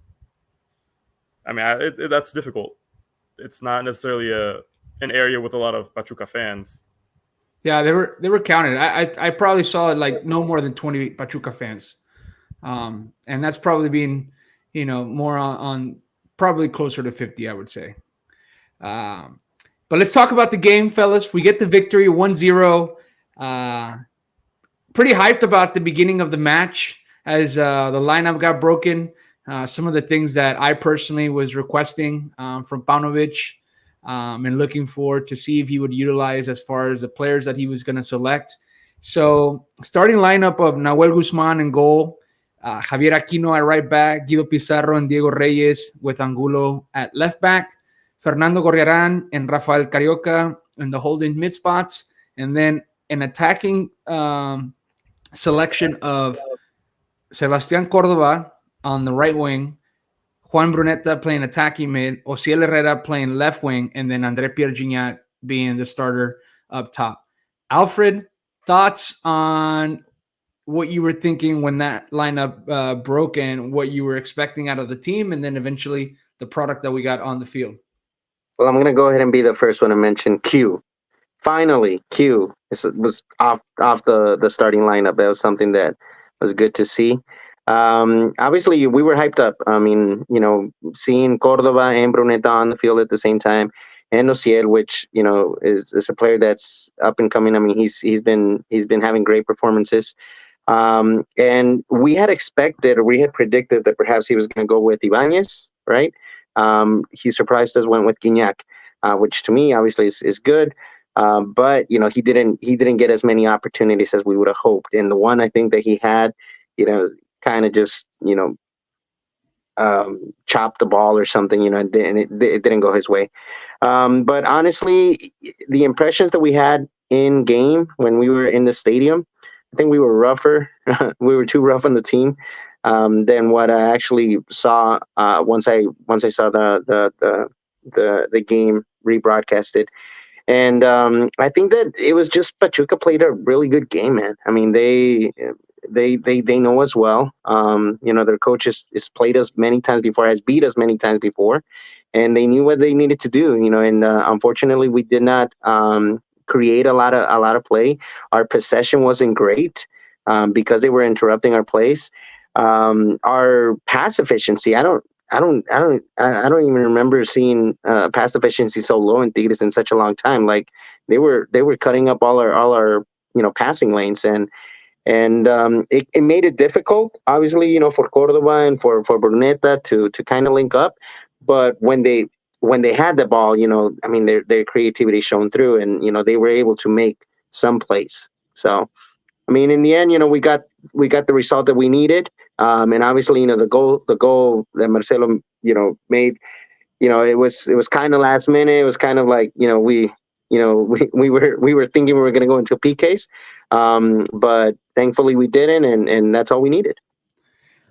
[SPEAKER 3] I mean, that's difficult. It's not necessarily an area with a lot of Pachuca fans.
[SPEAKER 2] Yeah, they were counted. I probably saw like no more than 20 Pachuca fans, and that's probably being more on probably closer to 50, I would say. But let's talk about the game, fellas. We get the victory 1-0. Pretty hyped about the beginning of the match as the lineup got broken. Some of the things that I personally was requesting from Paunovic, and looking forward to see if he would utilize as far as the players that he was going to select. So starting lineup of Nahuel Guzman in goal, Javier Aquino at right back, Guido Pizarro and Diego Reyes with Angulo at left back, Fernando Gorriarán and Rafael Carioca in the holding mid spots, and then an attacking selection of Sebastián Córdoba on the right wing, Juan Bruneta playing attacking mid, Osiel Herrera playing left wing, and then André Pierre Gignac being the starter up top. Alfred, thoughts on what you were thinking when that lineup broke and what you were expecting out of the team, and then eventually the product that we got on the field?
[SPEAKER 4] Well, I'm going to go ahead and be the first one to mention Q. Finally, Q was off the starting lineup. That was something that was good to see. Obviously, we were hyped up. I mean, seeing Cordova and Bruneta on the field at the same time, and Ociel, which is a player that's up and coming. I mean, he's been having great performances. And we had expected, or we had predicted that perhaps he was going to go with Ibanez, right? He surprised us, went with Gignac, which to me obviously is good. But he didn't get as many opportunities as we would have hoped. And the one I think that he had, kind of just chopped the ball or something, and it didn't go his way. But honestly, the impressions that we had in game when we were in the stadium, I think we were rougher. We were too rough on the team than what I actually saw once I saw the game rebroadcasted. And I think that it was just Pachuca played a really good game, man. I mean, they know us well. Their coach has played us many times before, has beat us many times before, and they knew what they needed to do. And unfortunately, we did not create a lot of play. Our possession wasn't great because they were interrupting our plays. Our pass efficiency, I don't even remember seeing pass efficiency so low in Tigres in such a long time. Like they were cutting up all our passing lanes, and it made it difficult, obviously, for Cordova and for Bruneta to kind of link up. But when they had the ball, I mean, their creativity shone through, and they were able to make some plays. So, I mean, in the end, we got the result that we needed. And obviously, the goal that Marcelo, made, it was kind of last minute. It was kind of like, we were thinking we were going to go into PKs, but thankfully we didn't, and that's all we needed.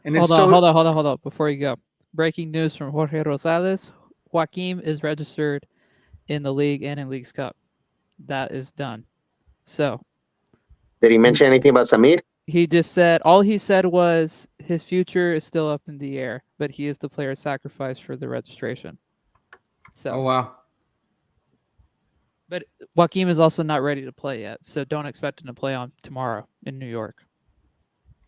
[SPEAKER 2] And it's
[SPEAKER 1] Hold on. Before you go, breaking news from Jorge Rosales: Joaquim is registered in the league and in League's Cup. That is done. So
[SPEAKER 4] Did he mention anything about Samir?
[SPEAKER 1] he just said all he said was his future is still up in the air, but he is the player sacrifice for the registration. So,
[SPEAKER 2] Oh wow.
[SPEAKER 1] but Joaquim is also not ready to play yet, so don't expect him to play on tomorrow in New York.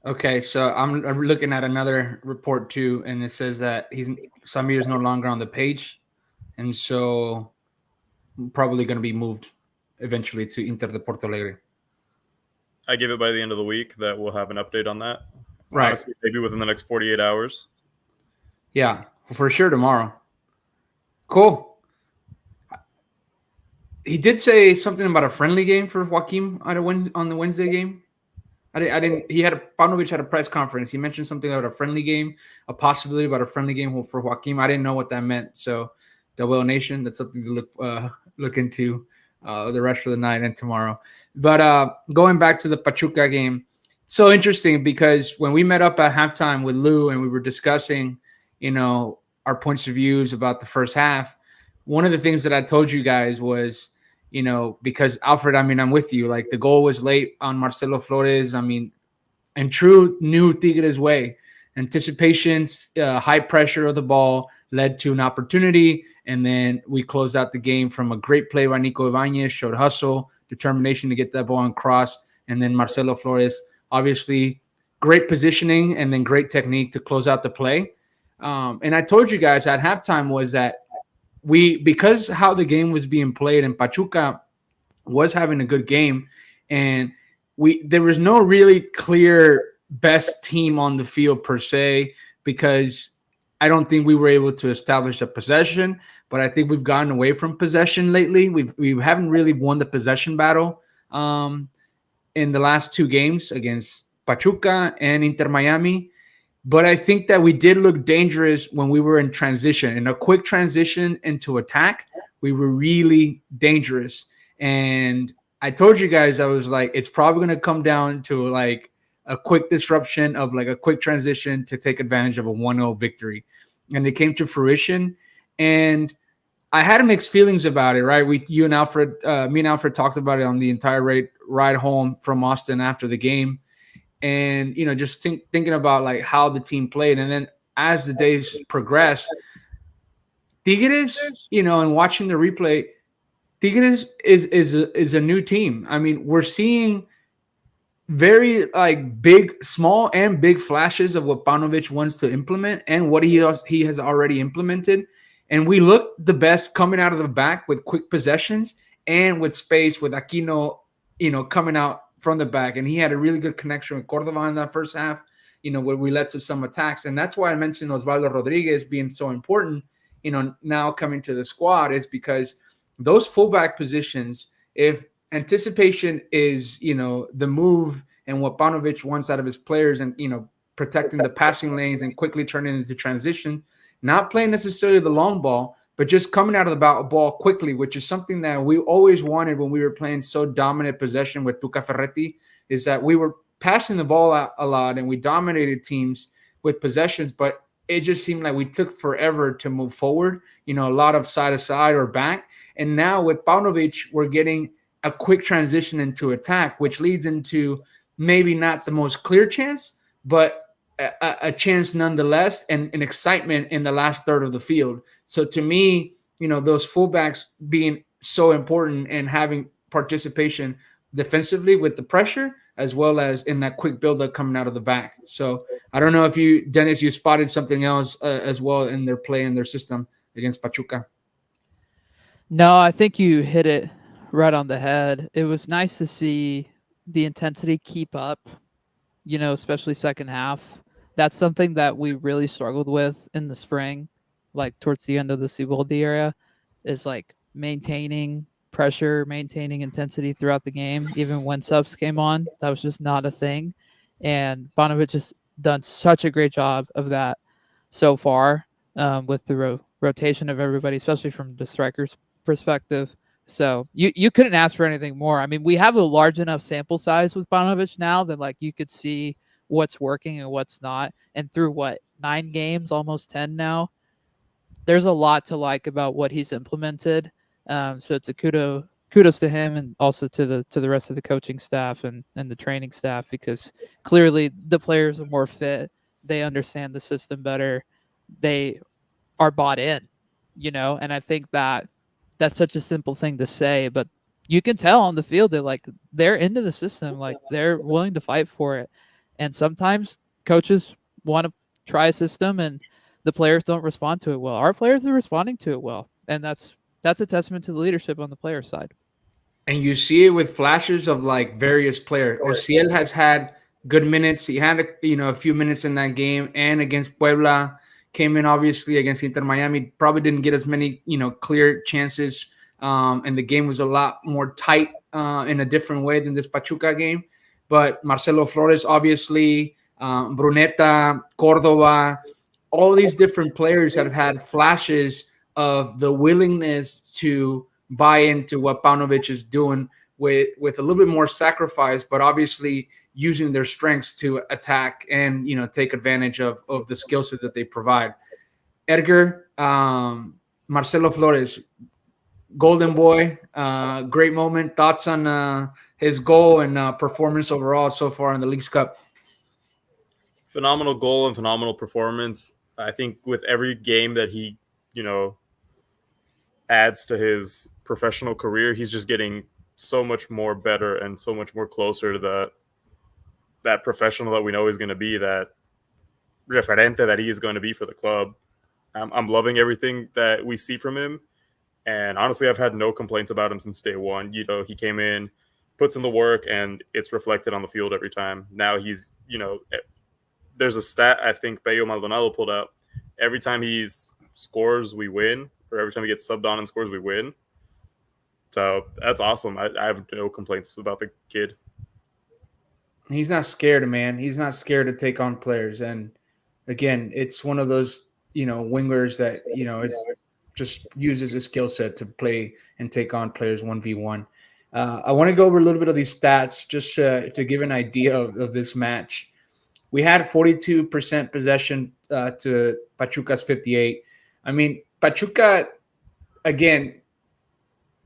[SPEAKER 2] Okay, so I'm looking at another report too, and it says that Samir is no longer on the page, and so probably going to be moved eventually to Inter de Porto Alegre.
[SPEAKER 3] I give it by the end of the week that we'll have an update on that.
[SPEAKER 2] Right.
[SPEAKER 3] Honestly, maybe within the next 48 hours.
[SPEAKER 2] Yeah, for sure tomorrow. Cool. He did say something about a friendly game for Joaquim on the Wednesday game. I didn't. Paunovic had a press conference. He mentioned something about a friendly game, a possibility about a friendly game for Joaquim. I didn't know what that meant. So, the Whale Nation, that's something to look into the rest of the night and tomorrow. But going back to the Pachuca game, so interesting because when we met up at halftime with Lou and we were discussing, our points of views about the first half, one of the things that I told you guys was, because Alfred, I'm with you. Like the goal was late on Marcelo Flores. In true new Tigres way, anticipation, high pressure of the ball led to an opportunity. And then we closed out the game from a great play by Nico Ibanez, showed hustle, determination to get that ball on cross. And then Marcelo Flores, obviously great positioning and then great technique to close out the play. And I told you guys at halftime was that because how the game was being played and Pachuca was having a good game, and there was no really clear best team on the field per se, because I don't think we were able to establish a possession, but I think we've gotten away from possession lately. We haven't really won the possession battle in the last two games against Pachuca and Inter Miami. But I think that we did look dangerous when we were in transition. In a quick transition into attack, we were really dangerous. And I told you guys, I was like, it's probably going to come down to like a quick disruption of like a quick transition to take advantage of a 1-0 victory. And it came to fruition. And I had mixed feelings about it, right? Me and Alfred talked about it on the entire ride home from Austin after the game. And, just thinking about like how the team played. And then as the days progressed, Tigres, and watching the replay, Tigres is a new team. We're seeing very like big, small and big flashes of what Paunovic wants to implement and what he has already implemented. And we look the best coming out of the back with quick possessions and with space with Aquino, coming out from the back. And he had a really good connection with Cordova in that first half, where we led to some attacks. And that's why I mentioned Osvaldo Rodriguez being so important, now coming to the squad, is because those fullback positions, if anticipation is, the move and what Paunovic wants out of his players and, protecting the passing lanes and quickly turning into transition, not playing necessarily the long ball, but just coming out of the ball quickly, which is something that we always wanted when we were playing so dominant possession with Tuca Ferretti, is that we were passing the ball out a lot and we dominated teams with possessions, but it just seemed like we took forever to move forward, a lot of side to side or back. And now with Paunovic, we're getting a quick transition into attack, which leads into maybe not the most clear chance, but a chance nonetheless, and an excitement in the last third of the field. So to me, those fullbacks being so important and having participation defensively with the pressure, as well as in that quick buildup coming out of the back. So I don't know if Dennis, you spotted something else as well in their play and their system against Pachuca.
[SPEAKER 1] No, I think you hit it right on the head. It was nice to see the intensity keep up, especially second half. That's something that we really struggled with in the spring, like towards the end of the Siboldi area, is like maintaining pressure, maintaining intensity throughout the game, even when subs came on. That was just not a thing. And Bonovic has done such a great job of that so far, with the rotation of everybody, especially from the striker's perspective. So you couldn't ask for anything more. We have a large enough sample size with Bonovic now that like you could see what's working and what's not. And through what, 9 games, almost 10 now, there's a lot to like about what he's implemented. So it's a kudos to him, and also to the rest of the coaching staff and the training staff, because clearly the players are more fit. They understand the system better. They are bought in, and I think that that's such a simple thing to say, but you can tell on the field that like they're into the system, like they're willing to fight for it. And sometimes coaches want to try a system and the players don't respond to it well. Our players are responding to it well, and that's a testament to the leadership on the player side.
[SPEAKER 2] And you see it with flashes of like various players. Ociel has had good minutes. He had a few minutes in that game, and against Puebla, came in obviously against Inter Miami. Probably didn't get as many clear chances, and the game was a lot more tight in a different way than this Pachuca game. But Marcelo Flores, obviously, Bruneta, Cordova, all these different players have had flashes of the willingness to buy into what Paunovic is doing with a little bit more sacrifice, but obviously using their strengths to attack and take advantage of the skill set that they provide. Edgar, Marcelo Flores, golden boy, great moment. Thoughts on his goal and performance overall so far in the Leagues Cup?
[SPEAKER 3] Phenomenal goal and phenomenal performance. I think with every game that he, adds to his professional career, he's just getting so much more better and so much more closer to that professional that we know he's going to be, that referente that he is going to be for the club. I'm loving everything that we see from him. And honestly, I've had no complaints about him since day one. He came in, puts in the work, and it's reflected on the field every time. Now he's, there's a stat I think Pello Maldonado pulled out. Every time he scores, we win. Or every time he gets subbed on and scores, we win. So that's awesome. I have no complaints about the kid.
[SPEAKER 2] He's not scared, man. He's not scared to take on players. And again, it's one of those, wingers that, just uses his skill set to play and take on players 1v1. I want to go over a little bit of these stats just to give an idea of this match. We had 42% possession to Pachuca's 58. I mean, Pachuca, again,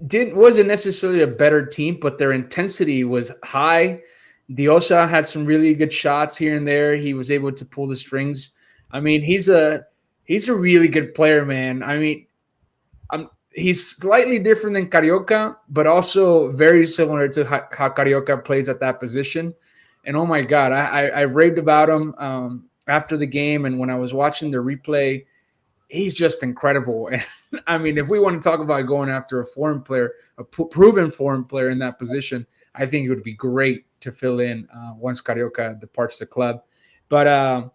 [SPEAKER 2] wasn't necessarily a better team, but their intensity was high. Diosa had some really good shots here and there. He was able to pull the strings. I mean, he's a really good player, man. I mean, he's slightly different than Carioca, but also very similar to how Carioca plays at that position. And oh my God, I raved about him after the game, and when I was watching the replay, he's just incredible. And I mean, if we want to talk about going after a foreign player, a proven foreign player in that position, I think it would be great to fill in once Carioca departs the club. But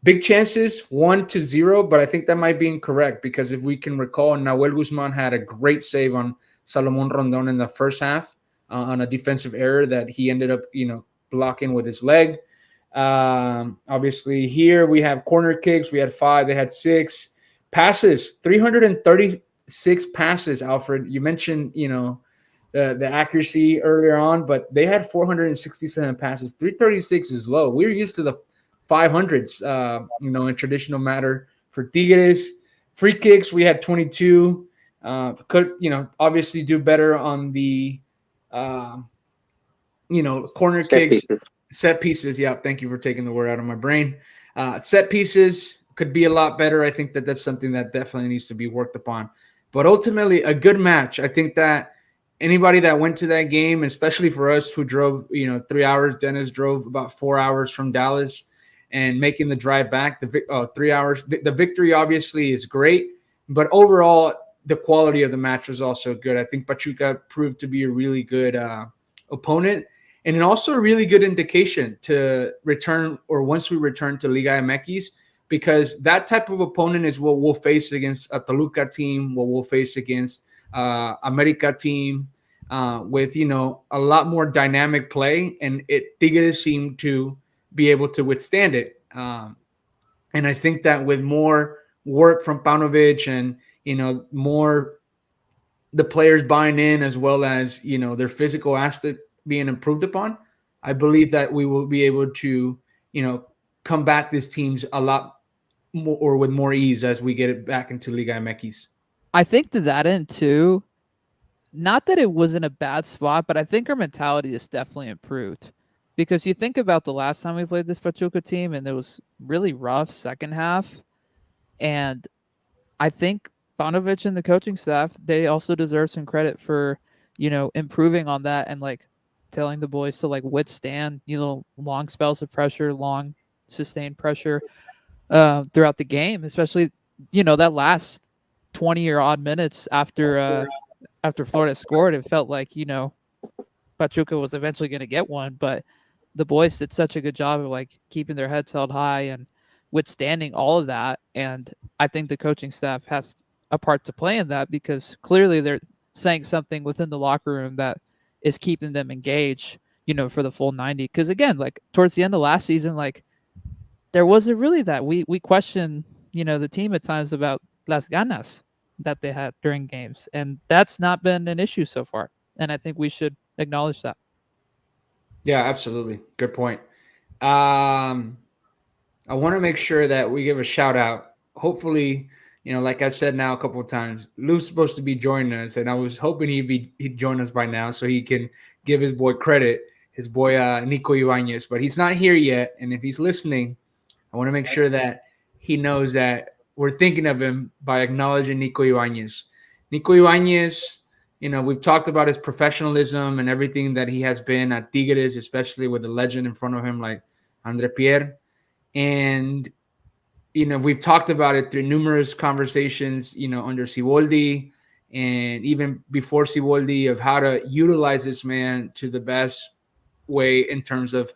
[SPEAKER 2] big chances, 1-0, but I think that might be incorrect, because if we can recall, Nahuel Guzman had a great save on Salomon Rondon in the first half on a defensive error that he ended up, blocking with his leg. Obviously, here we have corner kicks. We had 5. They had 6. Passes, 336 passes, Alfred. You mentioned, the accuracy earlier on, but they had 467 passes. 336 is low. We're used to the 500s, in traditional matter for Tigres. Free kicks, we had 22. Could, obviously do better on the, corner kicks. Set pieces. Yeah, thank you for taking the word out of my brain. Set pieces could be a lot better. I think that's something that definitely needs to be worked upon. But ultimately, a good match. I think that anybody that went to that game, especially for us who drove, 3 hours, Dennis drove about 4 hours from Dallas, and making the drive back, 3 hours. The victory obviously is great, but overall, the quality of the match was also good. I think Pachuca proved to be a really good opponent, and also a really good indication to return, or once we return to Liga MX, because that type of opponent is what we'll face against a Toluca team, what we'll face against America team, with, a lot more dynamic play, and Tigres seemed to be able to withstand it. And I think that with more work from Paunovic and, more the players buying in, as well as, their physical aspect being improved upon, I believe that we will be able to, you know, combat these teams a lot more or with more ease as we get it back into Liga MX.
[SPEAKER 1] I think to that end too, not that it was in a bad spot, but I think our mentality is definitely improved. Because you think about the last time we played this Pachuca team and it was really rough second half. And I think Panovich and the coaching staff, they also deserve some credit for, improving on that and like telling the boys to like withstand, long spells of pressure, long sustained pressure throughout the game, especially, that last 20 or odd minutes after Florida scored, it felt like, Pachuca was eventually going to get one, but the boys did such a good job of like keeping their heads held high and withstanding all of that. And I think the coaching staff has a part to play in that because clearly they're saying something within the locker room that is keeping them engaged, for the full 90. Because again, like towards the end of last season, like there wasn't really that. We questioned, the team at times about las ganas that they had during games, and that's not been an issue so far. And I think we should acknowledge that.
[SPEAKER 2] Yeah, absolutely. Good point. Um, I want to make sure that we give a shout out. Hopefully, like I've said now a couple of times, Lou's supposed to be joining us, and I was hoping he'd join us by now so he can give his boy credit, his boy Nico Ibanez. But he's not here yet, and if he's listening, I want to make sure that he knows that we're thinking of him by acknowledging Nico Ibanez. Nico Ibanez, we've talked about his professionalism and everything that he has been at Tigres, especially with the legend in front of him like Andre Pierre. And, we've talked about it through numerous conversations, under Siboldi and even before Siboldi of how to utilize this man to the best way in terms of,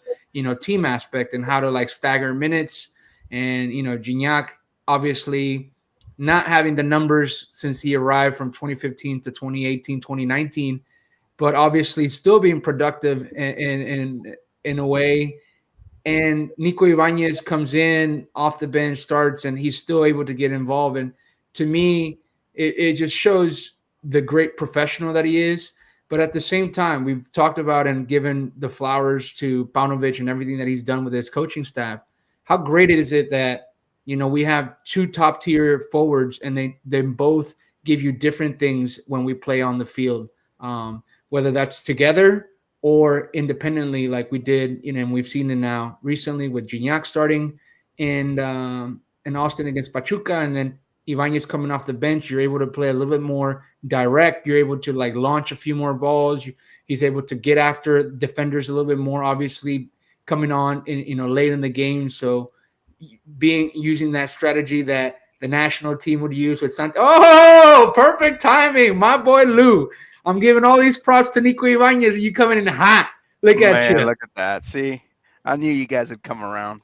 [SPEAKER 2] team aspect and how to like stagger minutes. And, Gignac obviously not having the numbers since he arrived from 2015 to 2018, 2019, but obviously still being productive in a way. And Nico Ibanez comes in off the bench, starts, and he's still able to get involved. And to me, it just shows the great professional that he is. But at the same time, we've talked about and given the flowers to Paunovic and everything that he's done with his coaching staff. How great is it that, we have two top tier forwards and they both give you different things when we play on the field, whether that's together or independently, like we did, and we've seen it now recently with Gignac starting in Austin against Pachuca, and then Ibanez coming off the bench. You're able to play a little bit more direct. You're able to like launch a few more balls. He's able to get after defenders a little bit more. Obviously, coming on late in the game, so using that strategy that the national team would use with Santos. Oh, perfect timing, my boy Lou. I'm giving all these props to Nico Ibanez, and you coming in hot. Look at you.
[SPEAKER 5] Look at that. See, I knew you guys would come around.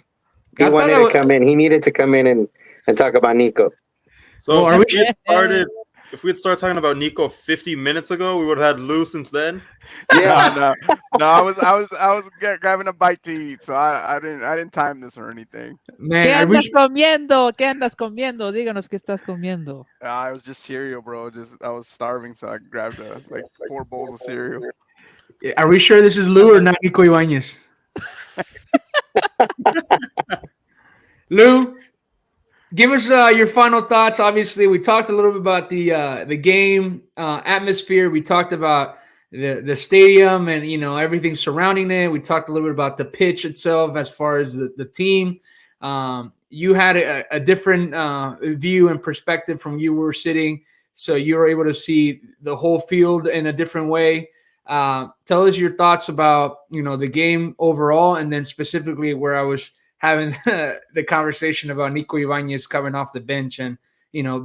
[SPEAKER 6] He wanted to come in. He needed to come in and talk about Nico.
[SPEAKER 3] So well, if we had started talking about Nico 50 minutes ago, we would have had Lou since then.
[SPEAKER 5] Yeah, no. I was grabbing a bite to eat, so I didn't time this or anything.
[SPEAKER 1] Man, ¿Qué andas comiendo? ¿Qué andas comiendo? Díganos qué estás comiendo.
[SPEAKER 5] I was just cereal, bro. I was starving, so I grabbed like 4 bowls of cereal.
[SPEAKER 2] Are we sure this is Lou or not Nico Ibanez? Lou, give us your final thoughts. Obviously, we talked a little bit about the game atmosphere. We talked about the stadium and everything surrounding it. We talked a little bit about the pitch itself as far as the team. You had a different view and perspective from you were sitting, so you were able to see the whole field in a different way. Tell us your thoughts about the game overall, and then specifically where I was having the conversation about Nico Ibanez coming off the bench and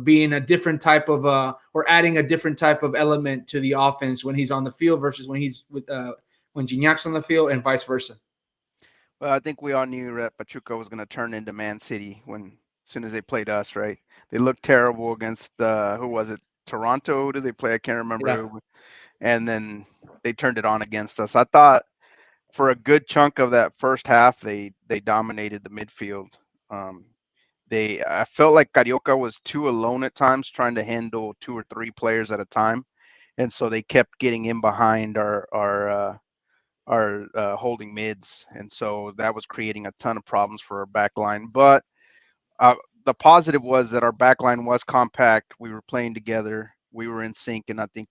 [SPEAKER 2] being a different type of or adding a different type of element to the offense when he's on the field versus when he's with when Gignac's on the field and vice versa.
[SPEAKER 5] Well, I think we all knew that Pachuca was going to turn into Man City as soon as they played us, right? They looked terrible against who was it? Toronto? Who did they play? I can't remember.
[SPEAKER 2] Yeah.
[SPEAKER 5] Who. And then they turned it on against us. I thought for a good chunk of that first half, they dominated the midfield. I felt like Carioca was too alone at times, trying to handle 2 or 3 players at a time, and so they kept getting in behind our holding mids, and so that was creating a ton of problems for our back line. But uh, the positive was that our back line was compact. We were playing together. We were in sync, and I think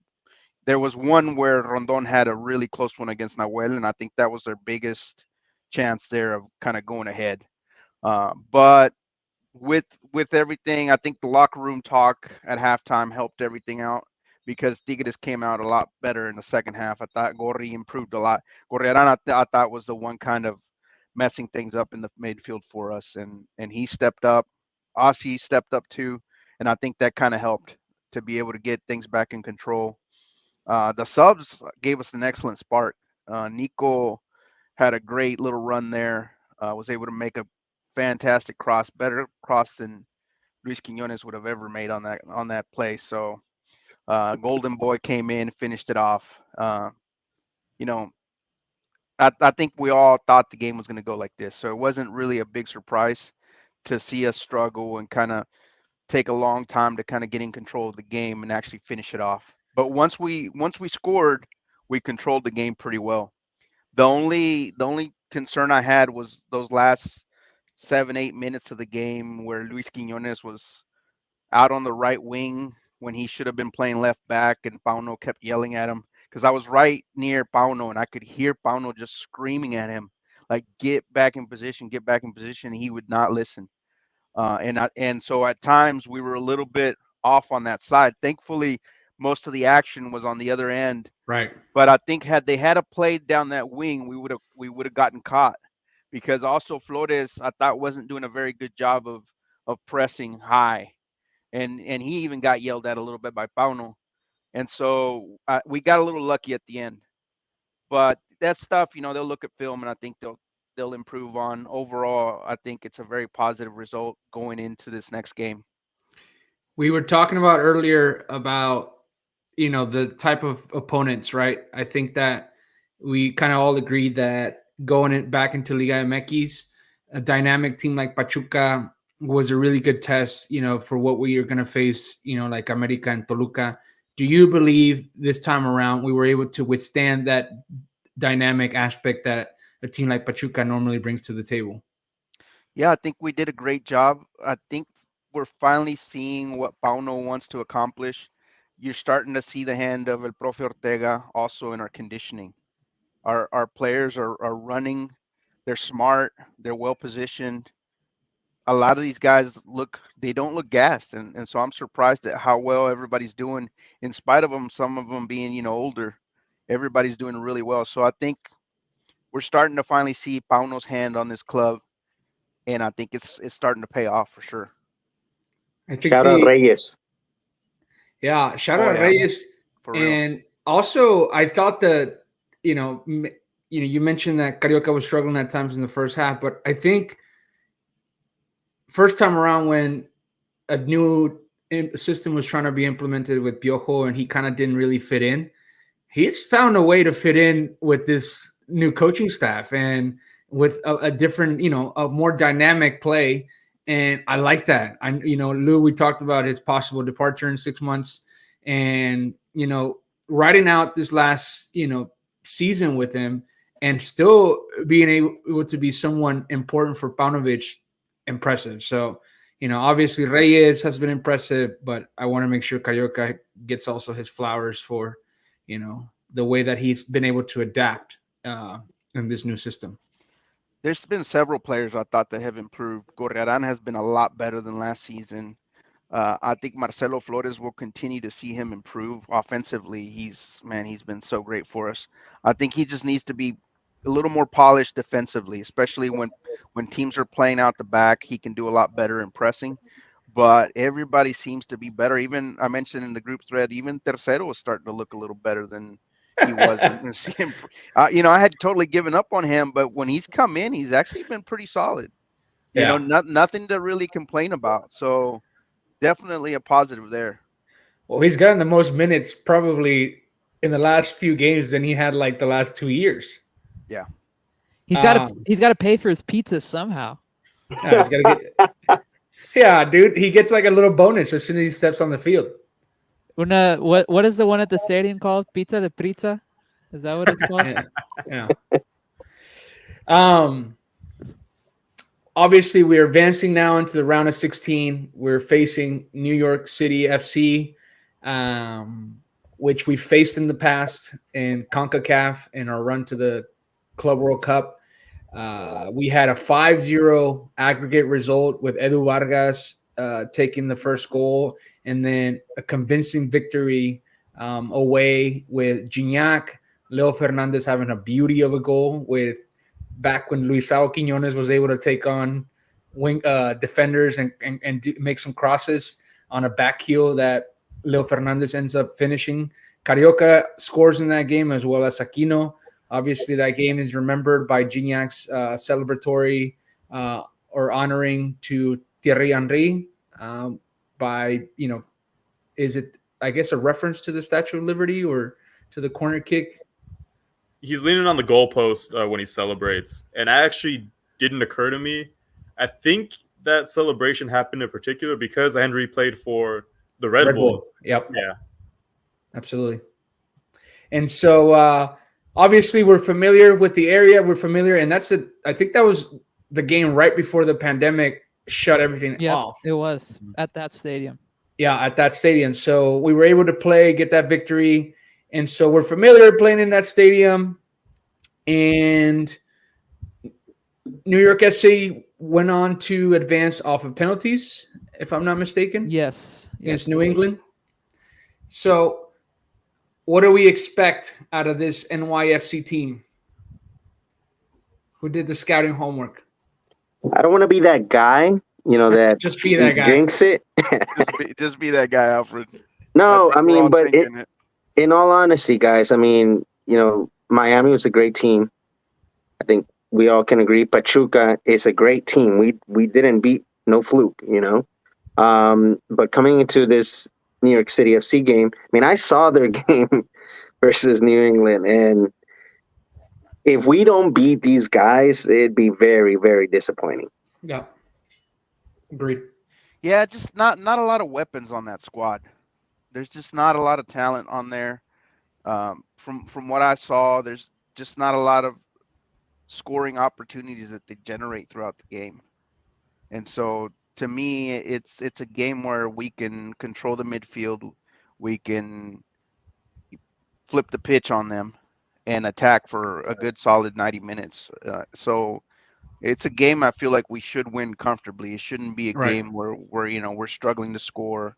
[SPEAKER 5] there was one where Rondon had a really close one against Nahuel, and I think that was their biggest chance there of kind of going ahead. But with everything, I think the locker room talk at halftime helped everything out because Tigres came out a lot better in the second half. I thought Gorri improved a lot. Gorriarán, I thought was the one kind of messing things up in the midfield for us, and he stepped up. Aussie stepped up too, and I think that kind of helped to be able to get things back in control. The subs gave us an excellent spark. Nico had a great little run there. Was able to make a fantastic cross, better cross than Luis Quinones would have ever made on that play. So Golden Boy came in, finished it off. You know, I think we all thought the game was going to go like this, so it wasn't really a big surprise to see us struggle and kind of take a long time to kind of get in control of the game and actually finish it off. But once we scored, we controlled the game pretty well. The only concern I had was those last 7-8 minutes of the game where Luis Quinones was out on the right wing when he should have been playing left back, and Pauno kept yelling at him because I was right near Pauno and I could hear Pauno just screaming at him like, get back in position, get back in position. He would not listen. And so at times we were a little bit off on that side. Thankfully, most of the action was on the other end.
[SPEAKER 2] Right.
[SPEAKER 5] But I think had they had a play down that wing, we would have gotten caught, because also Flores I thought wasn't doing a very good job of pressing high, and he even got yelled at a little bit by Pauno, and so we got a little lucky at the end. But that stuff, they'll look at film and I think they'll improve on. Overall, I think it's a very positive result going into this next game.
[SPEAKER 2] We were talking about earlier about the type of opponents, right? I think that we kind of all agreed that going back into Liga MX, a dynamic team like Pachuca was a really good test, for what we are going to face, like America and Toluca. Do you believe this time around we were able to withstand that dynamic aspect that a team like Pachuca normally brings to the table?
[SPEAKER 5] Yeah, I think we did a great job. I think we're finally seeing what Pauno wants to accomplish. You're starting to see the hand of El Profe Ortega also in our conditioning. Our players are running, they're smart, they're well positioned. A lot of these guys they don't look gassed, and so I'm surprised at how well everybody's doing, in spite of them, some of them being older. Everybody's doing really well. So I think we're starting to finally see Pauno's hand on this club, and I think it's starting to pay off for sure.
[SPEAKER 2] I think
[SPEAKER 6] Shout out Reyes.
[SPEAKER 2] Yeah, shout
[SPEAKER 5] Oh,
[SPEAKER 2] out
[SPEAKER 5] yeah.
[SPEAKER 2] Reyes.
[SPEAKER 5] For real.
[SPEAKER 2] And also, I thought that you mentioned that Carioca was struggling at times in the first half, but I think first time around when a new system was trying to be implemented with Piojo and he kind of didn't really fit in, he's found a way to fit in with this new coaching staff and with a different, a more dynamic play. And I like that. Lou, we talked about his possible departure in 6 months, and, riding out this last, season with him and still being able to be someone important for Paunovic, impressive. So, obviously Reyes has been impressive, but I want to make sure Carioca gets also his flowers for, the way that he's been able to adapt in this new system.
[SPEAKER 5] There's been several players I thought that have improved. Gorriarán has been a lot better than last season. I think Marcelo Flores will continue to see him improve offensively. He's been so great for us. I think he just needs to be a little more polished defensively, especially when teams are playing out the back. He can do a lot better in pressing. But everybody seems to be better. Even I mentioned in the group thread, even Tercero is starting to look a little better than he was. I had totally given up on him, but when he's come in, he's actually been pretty solid. Nothing to really complain about. So definitely a positive there.
[SPEAKER 2] Well, he's gotten the most minutes probably in the last few games than he had like the last 2 years.
[SPEAKER 5] Yeah.
[SPEAKER 1] He's got to pay for his pizza somehow.
[SPEAKER 2] Yeah, he's got to get. Yeah, dude, he gets like a little bonus as soon as he steps on the field.
[SPEAKER 1] What is the one at the stadium called? Pizza de Pizza? Is that what it's called?
[SPEAKER 2] Yeah. Obviously, we're advancing now into the round of 16. We're facing New York City FC, which we faced in the past in CONCACAF in our run to the Club World Cup. We had a 5-0 aggregate result with Edu Vargas taking the first goal, and then a convincing victory away with Gignac. Leo Fernandez having a beauty of a goal with back when Luisao Quiñones was able to take on wing defenders and make some crosses on a back heel that Leo Fernandez ends up finishing. Carioca scores in that game as well as Aquino. Obviously, that game is remembered by Gignac's celebratory or honoring to Thierry Henry by, is it, I guess, a reference to the Statue of Liberty or to the corner kick?
[SPEAKER 3] He's leaning on the goalpost when he celebrates, and that actually didn't occur to me. I think that celebration happened in particular because Henry played for the Red Bulls.
[SPEAKER 2] Yep.
[SPEAKER 3] Yeah.
[SPEAKER 2] Absolutely. And so obviously we're familiar with the area. We're familiar, and I think that was the game right before the pandemic shut everything off.
[SPEAKER 1] It was at that stadium.
[SPEAKER 2] Yeah, at that stadium. So we were able to get that victory. And so we're familiar playing in that stadium. And New York FC went on to advance off of penalties, if I'm not mistaken.
[SPEAKER 1] Yes.
[SPEAKER 2] Against New England. So what do we expect out of this NYFC team? Who did the scouting homework?
[SPEAKER 6] I don't want to be that guy, that
[SPEAKER 2] just be that guy.
[SPEAKER 6] Jinx it.
[SPEAKER 5] just be that guy, Alfred.
[SPEAKER 6] No, I mean, but in all honesty, guys, I mean, Miami was a great team. I think we all can agree. Pachuca is a great team. We didn't beat, no fluke, But coming into this New York City FC game, I mean, I saw their game versus New England, and if we don't beat these guys, it'd be very, very disappointing.
[SPEAKER 2] Yeah, agreed.
[SPEAKER 5] Yeah, just not a lot of weapons on that squad. There's just not a lot of talent on there. From what I saw, there's just not a lot of scoring opportunities that they generate throughout the game. And so to me, it's a game where we can control the midfield, we can flip the pitch on them and attack for a good solid 90 minutes. So it's a game I feel like we should win comfortably. It shouldn't be a game where we're struggling to score.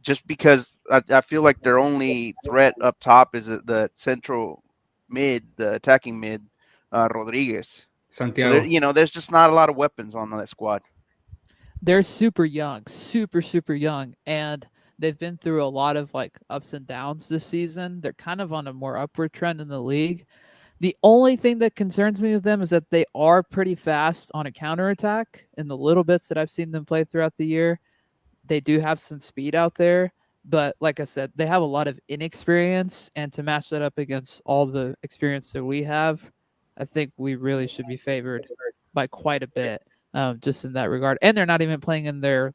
[SPEAKER 5] Just because I feel like their only threat up top is the central mid, the attacking mid, Rodriguez.
[SPEAKER 2] Santiago.
[SPEAKER 5] So there's just not a lot of weapons on that squad.
[SPEAKER 1] They're super young, super young, and they've been through a lot of ups and downs this season. They're kind of on a more upward trend in the league. The only thing that concerns me with them is that they are pretty fast on a counterattack. In the little bits that I've seen them play throughout the year, they do have some speed out there, but like I said, they have a lot of inexperience, and to match that up against all the experience that we have, I think we really should be favored by quite a bit, just in that regard. And they're not even playing in their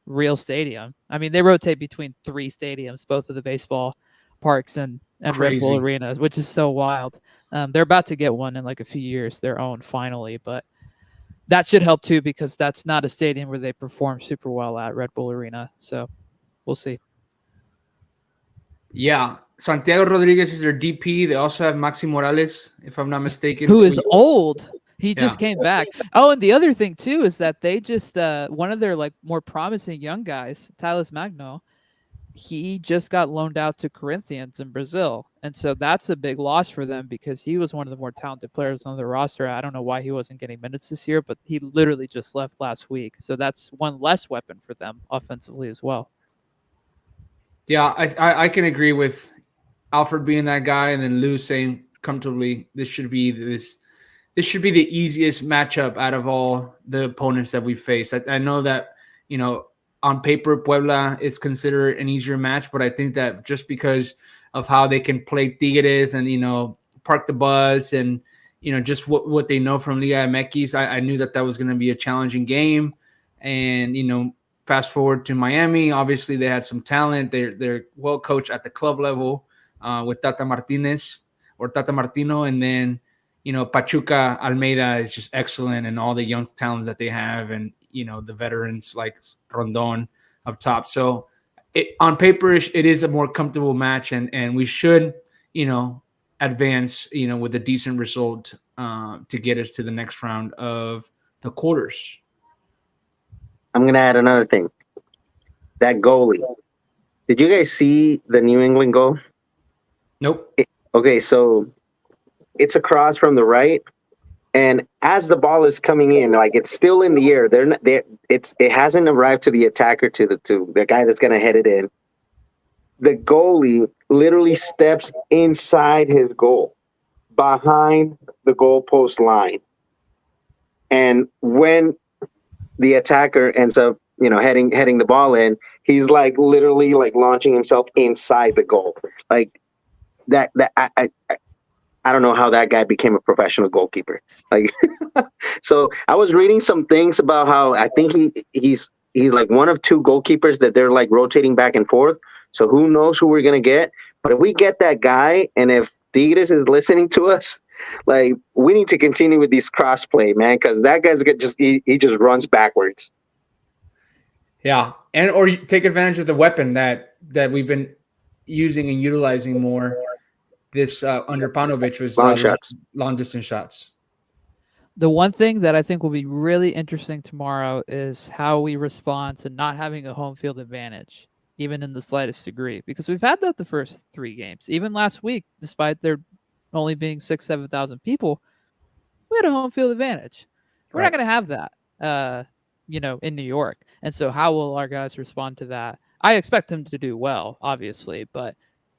[SPEAKER 1] real stadium. I mean, they rotate between 3 stadiums, both of the baseball parks and Red Bull Arena, which is so wild. They're about to get one in a few years, their own finally, but that should help too, because that's not a stadium where they perform super well at, Red Bull Arena. So we'll see.
[SPEAKER 2] Yeah. Santiago Rodriguez is their DP. They also have Maxi Morales, if I'm not mistaken.
[SPEAKER 1] Who is old. He just came back. Oh, and the other thing too is that they just one of their more promising young guys, Thales Magno, he just got loaned out to Corinthians in Brazil. And so that's a big loss for them, because he was one of the more talented players on the roster. I don't know why he wasn't getting minutes this year, but he literally just left last week. So that's one less weapon for them offensively as well.
[SPEAKER 2] Yeah, I can agree with Alfred being that guy, and then Lou saying comfortably this should be the easiest matchup out of all the opponents that we face. I know that, on paper, Puebla is considered an easier match, but I think that just because of how they can play Tigres and, park the bus and, just what they know from Liga MX, I knew that was going to be a challenging game. And, fast forward to Miami, obviously they had some talent. They're well coached at the club level. with Tata Martinez or Tata Martino, and then Pachuca Almeida is just excellent, and all the young talent that they have, and the veterans like Rondon up top. So on paper, it is a more comfortable match, and we should advance with a decent result to get us to the next round of the quarters.
[SPEAKER 6] I'm gonna add another thing. That goalie. Did you guys see the New England goal?
[SPEAKER 2] Nope.
[SPEAKER 6] Okay, so it's a cross from the right, and as the ball is coming in, like it's still in the air. They're not there. It hasn't arrived to the attacker, to the guy that's gonna head it in. The goalie literally steps inside his goal, behind the goalpost line, and when the attacker ends up, heading the ball in, he's like literally like launching himself inside the goal, like that. I don't know how that guy became a professional goalkeeper. Like, so I was reading some things about how I think he's like one of two goalkeepers that they're like rotating back and forth. So who knows who we're gonna get? But if we get that guy, and if Tigres is listening to us, like we need to continue with this cross play, man, because that guy's he just runs backwards.
[SPEAKER 2] Yeah, or you take advantage of the weapon that we've been using and utilizing more. This under Paunovic was long distance shots.
[SPEAKER 1] The one thing that I think will be really interesting tomorrow is how we respond to not having a home field advantage, even in the slightest degree, because we've had that the first 3 games. Even last week, despite there only being 6,000-7,000 people, we had a home field advantage. We're not going to have that, in New York. And so how will our guys respond to that? I expect them to do well, obviously, but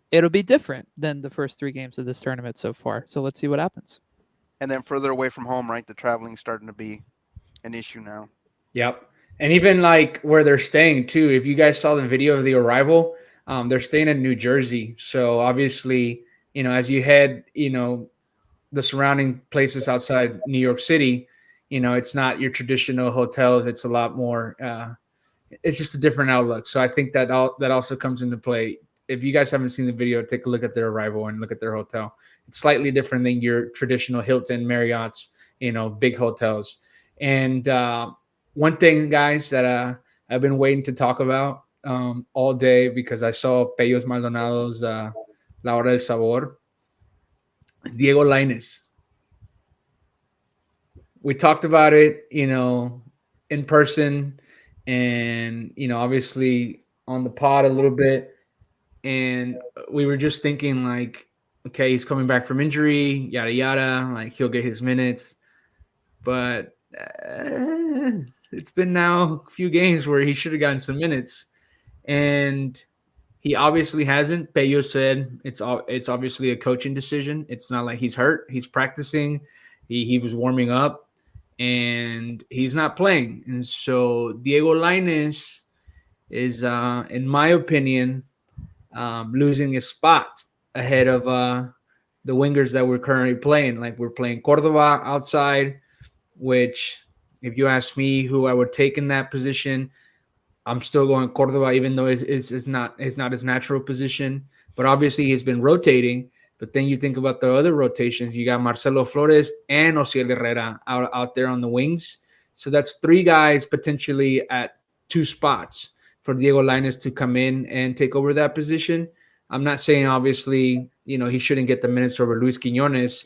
[SPEAKER 1] it'll be different than the first 3 games of this tournament so far. So let's see what happens.
[SPEAKER 5] And then further away from home, right? The traveling's starting to be an issue now.
[SPEAKER 2] Yep. And even like where they're staying too. If you guys saw the video of the arrival, they're staying in New Jersey. So obviously, as you head, the surrounding places outside New York City, it's not your traditional hotels. It's a lot more. It's just a different outlook. So I think that also comes into play. If you guys haven't seen the video, take a look at their arrival and look at their hotel. It's slightly different than your traditional Hilton, Marriott's, big hotels. And one thing, guys, that I've been waiting to talk about all day, because I saw Pellos Maldonado's La Hora del Sabor, Diego Lainez. We talked about it, in person, and obviously on the pod a little bit. And we were just thinking, like, okay, he's coming back from injury, yada yada. Like, he'll get his minutes, but it's been now a few games where he should have gotten some minutes, and he obviously hasn't. Pello said it's obviously a coaching decision. It's not like he's hurt. He's practicing. He was warming up, and he's not playing. And so Diego Lainez is, in my opinion, losing his spot ahead of the wingers that we're currently playing. Like, we're playing Cordova outside, which, if you ask me who I would take in that position, I'm still going Cordova, even though it's not his natural position. But obviously he's been rotating. But then you think about the other rotations. You got Marcelo Flores and Osiel Herrera out there on the wings. So that's 3 guys potentially at 2 spots for Diego Lainez to come in and take over that position. I'm not saying, obviously, he shouldn't get the minutes over Luis Quiñones,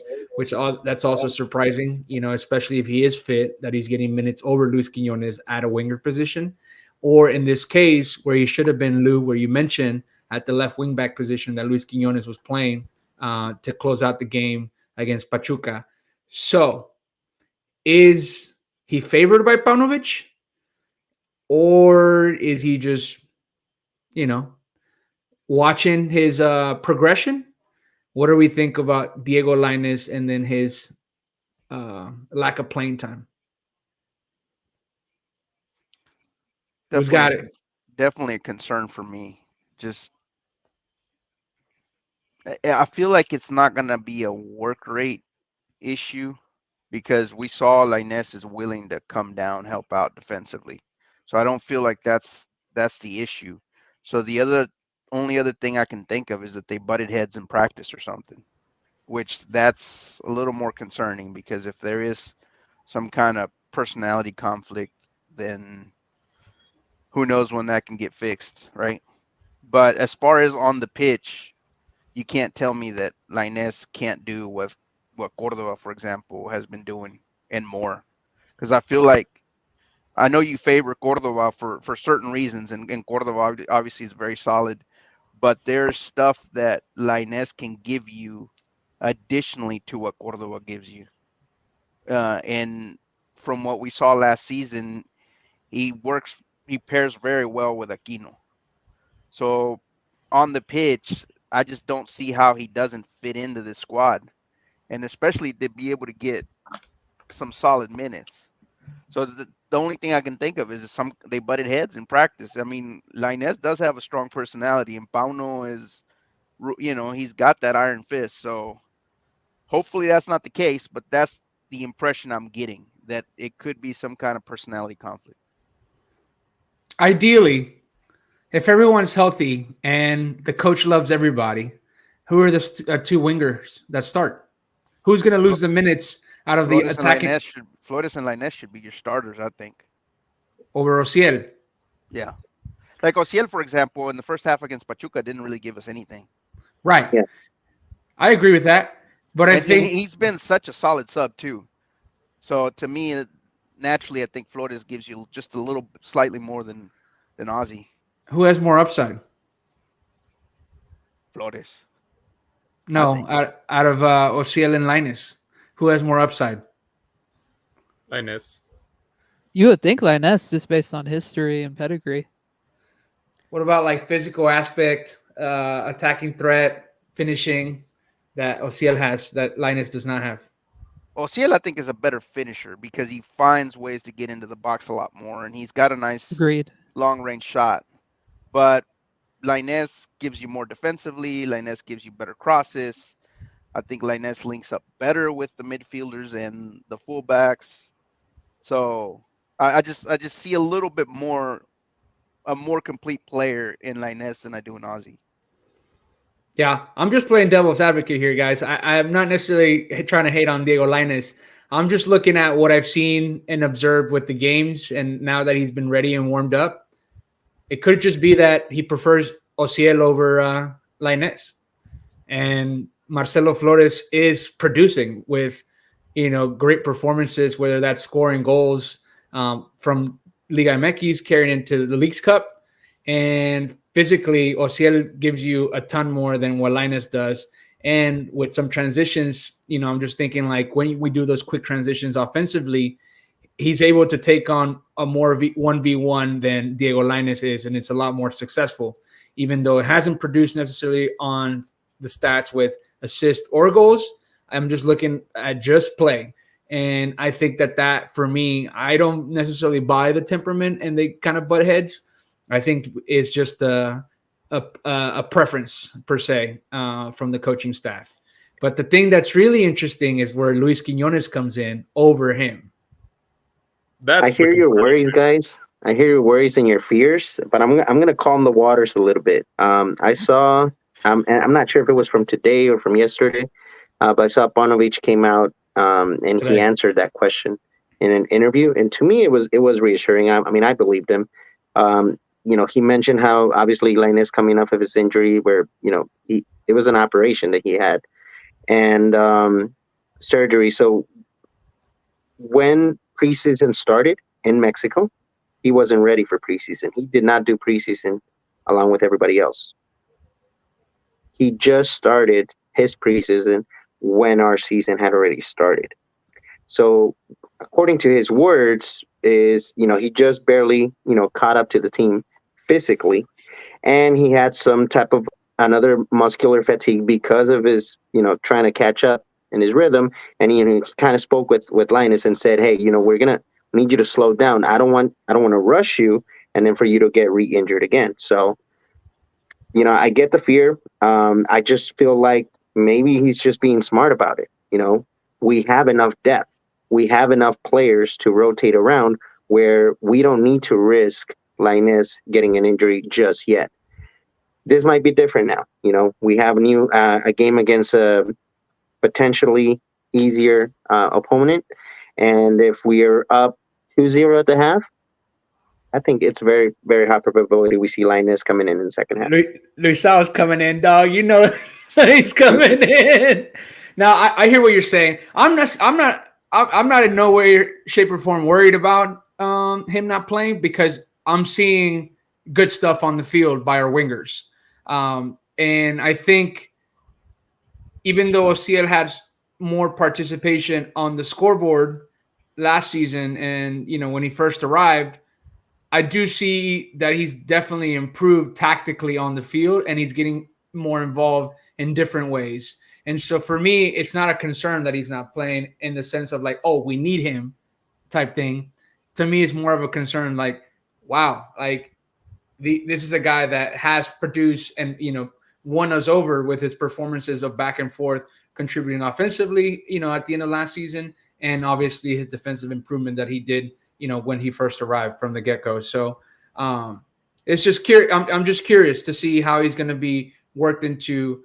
[SPEAKER 2] that's also surprising, especially if he is fit, that he's getting minutes over Luis Quiñones at a winger position. Or in this case, where he should have been, Lou, where you mentioned at the left wing back position that Luis Quiñones was playing to close out the game against Pachuca. So is he favored by Paunovic? Or is he just, watching his progression? What do we think about Diego Lainez and then his lack of playing time? Who's got it?
[SPEAKER 5] Definitely a concern for me. Just, I feel like it's not going to be a work rate issue, because we saw Lainez is willing to come down, help out defensively. So I don't feel like that's the issue. So the other only other thing I can think of is that they butted heads in practice or something, which that's a little more concerning because if there is some kind of personality conflict, then who knows when that can get fixed, right? But as far as on the pitch, you can't tell me that Lainez can't do what Cordova, for example, has been doing and more. Because I feel like I know you favor Cordova for certain reasons, and Cordova obviously is very solid, but there's stuff that Lainez can give you additionally to what Cordova gives you. And from what we saw last season, he pairs very well with Aquino. So on the pitch, I just don't see how he doesn't fit into this squad, and especially to be able to get some solid minutes. So the only thing I can think of is they butted heads in practice. I mean, Lainez does have a strong personality, and Pauno is, he's got that iron fist. So hopefully that's not the case, but that's the impression I'm getting, that it could be some kind of personality conflict.
[SPEAKER 2] Ideally, if everyone's healthy and the coach loves everybody, who are the two wingers that start? Who's going to lose the minutes out of the attacking
[SPEAKER 5] Flores and Lainez should be your starters, I think.
[SPEAKER 2] over Ociel?
[SPEAKER 5] Yeah. Like Ociel, for example, in the first half against Pachuca, didn't really give us anything.
[SPEAKER 2] Right.
[SPEAKER 6] Yeah.
[SPEAKER 2] I agree with that. But I think
[SPEAKER 5] he's been such a solid sub, too. So to me, naturally, I think Flores gives you just a little slightly more than Ozzy.
[SPEAKER 2] who has more upside?
[SPEAKER 5] Flores.
[SPEAKER 2] No, out of Ociel and Linus, who has more upside?
[SPEAKER 3] Linus.
[SPEAKER 1] You would think Lainez just based on history and pedigree.
[SPEAKER 2] What about like physical aspect, attacking threat, finishing that Ociel has that Linus does not have?
[SPEAKER 5] Ociel, I think, is a better finisher because he finds ways to get into the box a lot more, and he's got a nice
[SPEAKER 1] Agreed.
[SPEAKER 5] long-range shot. But Lainez gives you more defensively. Lainez gives you better crosses. I think Lainez links up better with the midfielders and the fullbacks. So I just see a little bit more, a more complete player in Lainez than I do in Ozzy.
[SPEAKER 2] Yeah, I'm just playing devil's advocate here, guys. I'm not necessarily trying to hate on Diego Lainez. I'm just looking at what I've seen and observed with the games, and now that he's been ready and warmed up, it could just be that he prefers Ociel over Lainez. And Marcelo Flores is producing with, great performances, whether that's scoring goals from Liga MX carrying into the Leagues Cup. And physically, Ociel gives you a ton more than what Linus does. And with some transitions, I'm just thinking like when we do those quick transitions offensively, he's able to take on a more 1v1 than Diego Linus is, and it's a lot more successful, even though it hasn't produced necessarily on the stats with assists or goals. I'm just looking at just play. And I think that for me, I don't necessarily buy the temperament and they kind of butt heads. I think it's just a preference per se from the coaching staff. But the thing that's really interesting is where Luis Quiñones comes in over him.
[SPEAKER 6] I hear your worries, guys. I hear your worries and your fears, but I'm gonna calm the waters a little bit. I saw, and I'm not sure if it was from today or from yesterday, but I saw Bonovich came out and
[SPEAKER 2] Today.
[SPEAKER 6] he answered that question in an interview, and to me it was reassuring. I mean, I believed him. He mentioned how obviously Lainez coming off of his injury, where it was an operation that he had, and surgery. So when preseason started in Mexico, he wasn't ready for preseason. He did not do preseason along with everybody else. He just started his preseason when our season had already started. So according to his words, he just barely, caught up to the team physically, and he had some type of another muscular fatigue because of his, trying to catch up in his rhythm. And he kind of spoke with Linus and said, "Hey, we're gonna need you to slow down. I don't want to rush you, and then for you to get re-injured again." So, I get the fear. I just feel like maybe he's just being smart about it. We have enough depth. We have enough players to rotate around where we don't need to risk Linus getting an injury just yet. this might be different now. We have a game against a potentially easier opponent, and if we are up 2-0 at the half, I think it's very, very high probability we see Linus coming in the second half.
[SPEAKER 2] Luisao's coming in, dog. He's coming in. Now I hear what you're saying. I'm not in no way, shape, or form worried about him not playing because I'm seeing good stuff on the field by our wingers. And I think even though Ociel has more participation on the scoreboard last season and, when he first arrived, I do see that he's definitely improved tactically on the field and he's getting more involved in different ways. And so for me, it's not a concern that he's not playing in the sense of like, oh, we need him type thing. To me, it's more of a concern like, wow, like this is a guy that has produced and, won us over with his performances of back and forth, contributing offensively, at the end of last season, and obviously his defensive improvement that he did, when he first arrived from the get-go. So it's just curious. I'm just curious to see how he's going to be worked into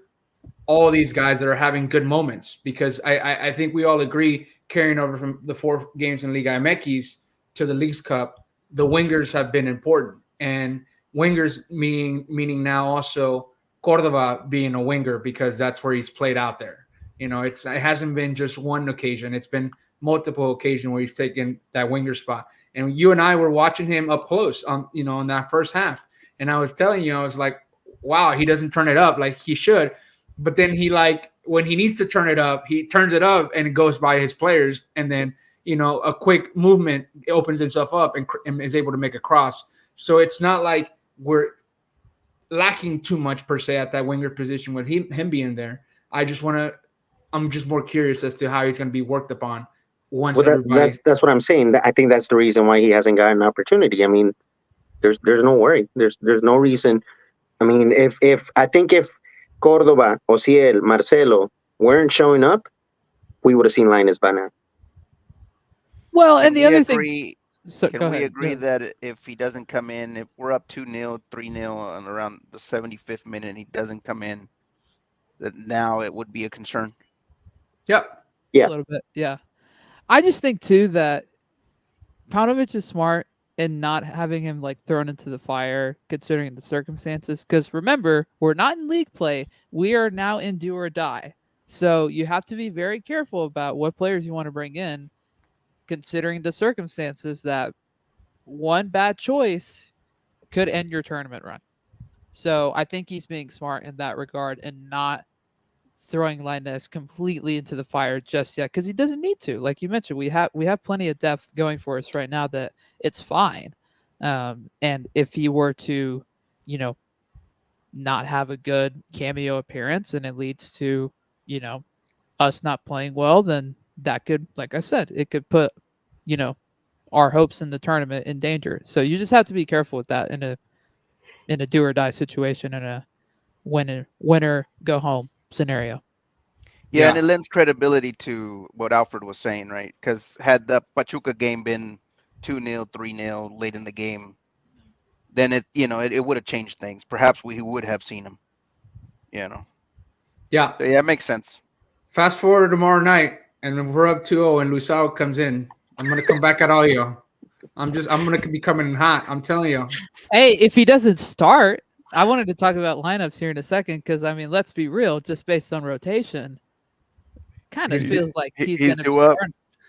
[SPEAKER 2] all these guys that are having good moments, because I think we all agree carrying over from the 4 games in Liga MX to the Leagues Cup, the wingers have been important, and wingers meaning now also Cordova being a winger because that's where he's played out there. It hasn't been just one occasion; it's been multiple occasions where he's taken that winger spot. And you and I were watching him up close on in that first half, and I was telling you, I was like, wow, he doesn't turn it up like he should. But then he when he needs to turn it up, he turns it up and it goes by his players. And then, a quick movement opens himself up and is able to make a cross. So it's not like we're lacking too much per se at that winger position with him being there. I'm just more curious as to how he's going to be worked upon once everybody.
[SPEAKER 6] That's what I'm saying. I think that's the reason why he hasn't gotten an opportunity. I mean, there's no worry. There's no reason. I mean, if Cordova, Ociel, Marcelo weren't showing up, we would have seen Linus by now.
[SPEAKER 1] Well, and the other thing.
[SPEAKER 5] So can we agree that if he doesn't come in, if we're up 2-0, 3-0, and around the 75th minute, and he doesn't come in, that now it would be a concern?
[SPEAKER 2] Yep.
[SPEAKER 6] Yeah.
[SPEAKER 1] A little bit. Yeah. I just think too that Paunovic is smart in not having him thrown into the fire considering the circumstances. Because remember, we're not in league play. We are now in do or die. So you have to be very careful about what players you want to bring in, considering the circumstances that one bad choice could end your tournament run. So I think he's being smart in that regard and not throwing Linus completely into the fire just yet, because he doesn't need to. Like you mentioned, we have plenty of depth going for us right now that it's fine. And if he were to, not have a good cameo appearance and it leads to, us not playing well, then that could, like I said, it could put, our hopes in the tournament in danger. So you just have to be careful with that in a do or die situation, in a winner go home scenario.
[SPEAKER 5] Yeah, and it lends credibility to what Alfred was saying, right? Because had the Pachuca game been 2-0, 3-0 late in the game, then it would have changed things. Perhaps we would have seen him.
[SPEAKER 2] Yeah.
[SPEAKER 5] So, yeah, it makes sense.
[SPEAKER 2] Fast forward tomorrow night, and we're up 2-0, and Luisao comes in. I'm gonna come back at all you. I'm gonna be coming in hot. I'm telling you.
[SPEAKER 1] Hey, if he doesn't start, I wanted to talk about lineups here in a second because I mean, let's be real, just based on rotation, kind of feels like he's gonna
[SPEAKER 5] due up.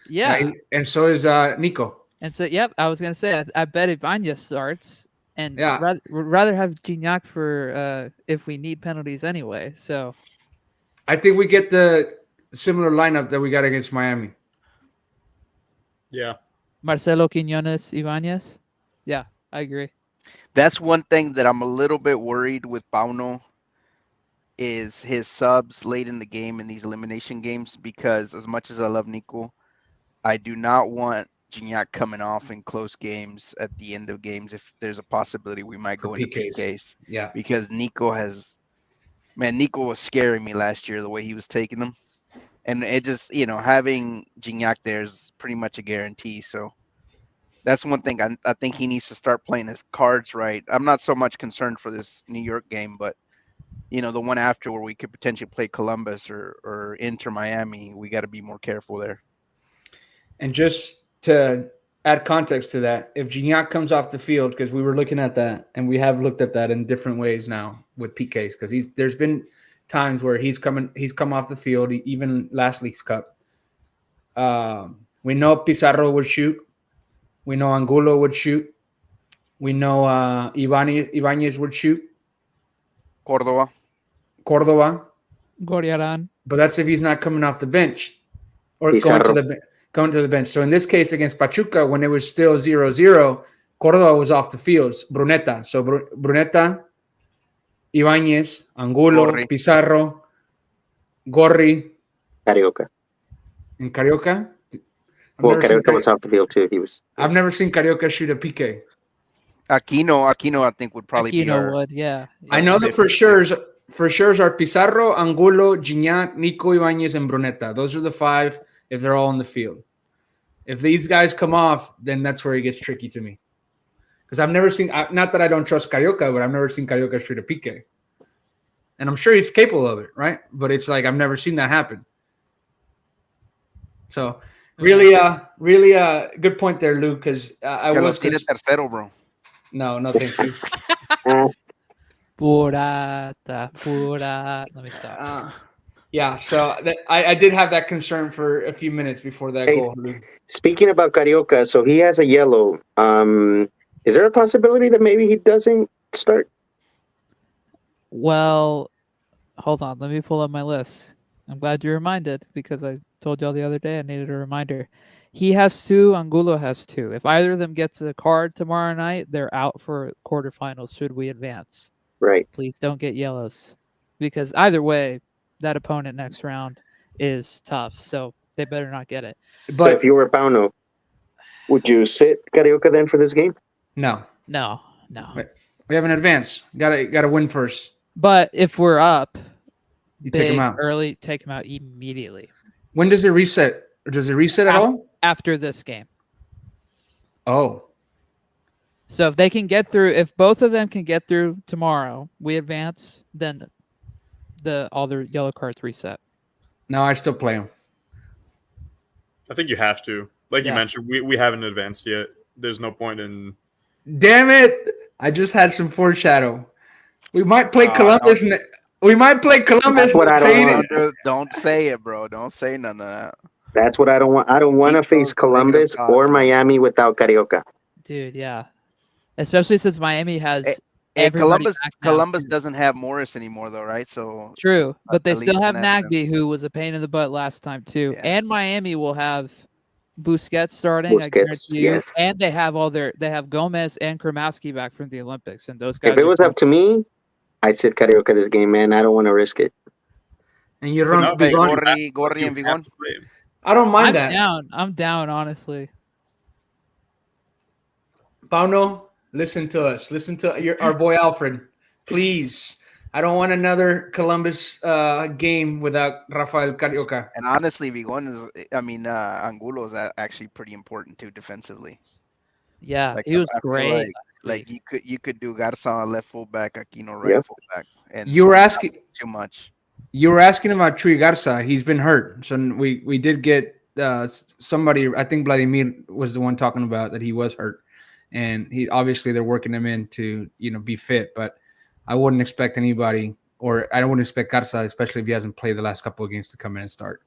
[SPEAKER 1] Yeah,
[SPEAKER 2] and so is Nico.
[SPEAKER 1] And so, yep, I was gonna say I bet Ibanez starts, and
[SPEAKER 2] Yeah.
[SPEAKER 1] would rather have Gignac for if we need penalties anyway. So
[SPEAKER 2] I think we get the similar lineup that we got against Miami.
[SPEAKER 3] Yeah.
[SPEAKER 1] Marcelo, Quiñones, Ibanez. Yeah, I agree.
[SPEAKER 5] That's one thing that I'm a little bit worried with Pauno is his subs late in the game in these elimination games, because as much as I love Nico, I do not want Gignac coming off in close games at the end of games if there's a possibility we might go into PKs.
[SPEAKER 2] Yeah.
[SPEAKER 5] Because Nico was scaring me last year the way he was taking them. And it just, having Gignac there is pretty much a guarantee. So that's one thing I think he needs to start playing his cards right. I'm not so much concerned for this New York game, but the one after where we could potentially play Columbus or Inter Miami, we got to be more careful there.
[SPEAKER 2] And just to add context to that, if Gignac comes off the field, because we were looking at that, and we have looked at that in different ways now with PKs, because there's been times where he's come off the field, even last League's Cup. We know Pizarro would shoot. We know Angulo would shoot. We know Ibanez would shoot.
[SPEAKER 5] Cordova.
[SPEAKER 1] Goriaran.
[SPEAKER 2] But that's if he's not coming off the bench or
[SPEAKER 6] Pizarro.
[SPEAKER 2] going to the bench. So in this case against Pachuca, when it was still 0-0, Cordova was off the field. Bruneta. So Bruneta, Ibanez, Angulo,
[SPEAKER 5] Gorri.
[SPEAKER 2] Pizarro, Gorri,
[SPEAKER 6] Carioca.
[SPEAKER 2] and Carioca.
[SPEAKER 6] Well, Carioca was off the field too.
[SPEAKER 2] I've never seen Carioca shoot a PK.
[SPEAKER 5] Aquino, I think would probably be
[SPEAKER 1] Aquino
[SPEAKER 5] our.
[SPEAKER 1] would, yeah.
[SPEAKER 2] I know that for sure are Pizarro, Angulo, Gignac, Nico Ibanez, and Bruneta. Those are the five if they're all in the field. If these guys come off, then that's where it gets tricky to me. Because I've never seen, not that I don't trust Carioca, but I've never seen Carioca shoot a PK. And I'm sure he's capable of it, right? But it's like I've never seen that happen. So really good point there, Luke, because I was
[SPEAKER 5] going to tercero, bro.
[SPEAKER 2] No, thank you.
[SPEAKER 1] Purata. Let me stop.
[SPEAKER 2] Yeah, so I did have that concern for a few minutes before that goal.
[SPEAKER 6] Speaking about Carioca, so he has a yellow. Is there a possibility that maybe he doesn't start?
[SPEAKER 1] Well, hold on. Let me pull up my list. I'm glad you reminded because I told y'all the other day I needed a reminder. He has 2. Angulo has 2. If either of them gets a card tomorrow night, they're out for quarterfinals should we advance.
[SPEAKER 6] Right.
[SPEAKER 1] Please don't get yellows because either way, that opponent next round is tough. So they better not get it.
[SPEAKER 6] But so if you were Pauno, would you sit Carioca then for this game?
[SPEAKER 2] No. We have an advance. Gotta win first.
[SPEAKER 1] But if we're up,
[SPEAKER 2] you take him out
[SPEAKER 1] early. Take him out immediately.
[SPEAKER 2] When does it reset? Or does it reset at all?
[SPEAKER 1] After this game.
[SPEAKER 2] Oh.
[SPEAKER 1] So if they can get through, if both of them can get through tomorrow, we advance. Then all the yellow cards reset.
[SPEAKER 2] No, I still play them.
[SPEAKER 3] I think you have to. Like you mentioned, we haven't advanced yet. There's no point in.
[SPEAKER 2] Damn it! I just had some foreshadow. We might play Columbus. We might play Columbus.
[SPEAKER 6] That's what I don't want.
[SPEAKER 5] Don't say it, bro. Don't say none of that.
[SPEAKER 6] That's what I don't want. I don't want to face Columbus or Miami without Carioca.
[SPEAKER 1] Dude, yeah. Especially since Miami has
[SPEAKER 5] Columbus doesn't have Morris anymore, though, right? So
[SPEAKER 1] true, but they still have Nagby, who was a pain in the butt last time too. Yeah. And Miami will have Busquets starting. I guarantee you.
[SPEAKER 6] Yes.
[SPEAKER 1] And they have Gomez and Kramaski back from the Olympics, and those guys.
[SPEAKER 6] If it was up to me, I'd sit Carioca this game, man. I don't want to risk it.
[SPEAKER 2] And you run
[SPEAKER 5] Gorri and Vigon.
[SPEAKER 2] I don't mind that.
[SPEAKER 1] I'm down, honestly.
[SPEAKER 2] Pauno, listen to us. Listen to our boy Alfred, please. I don't want another Columbus game without Rafael Carioca.
[SPEAKER 5] And honestly, Vigon Angulo is actually pretty important too defensively.
[SPEAKER 1] Yeah, he was great.
[SPEAKER 5] Like you could do Garza on left fullback, Aquino right fullback, and
[SPEAKER 2] you were asking
[SPEAKER 5] too much.
[SPEAKER 2] You were asking about Chuy Garza. He's been hurt, so we did get somebody. I think Vladimir was the one talking about that he was hurt, and they're working him in to be fit. But I wouldn't expect anybody, or I wouldn't expect Garza, especially if he hasn't played the last couple of games, to come in and start.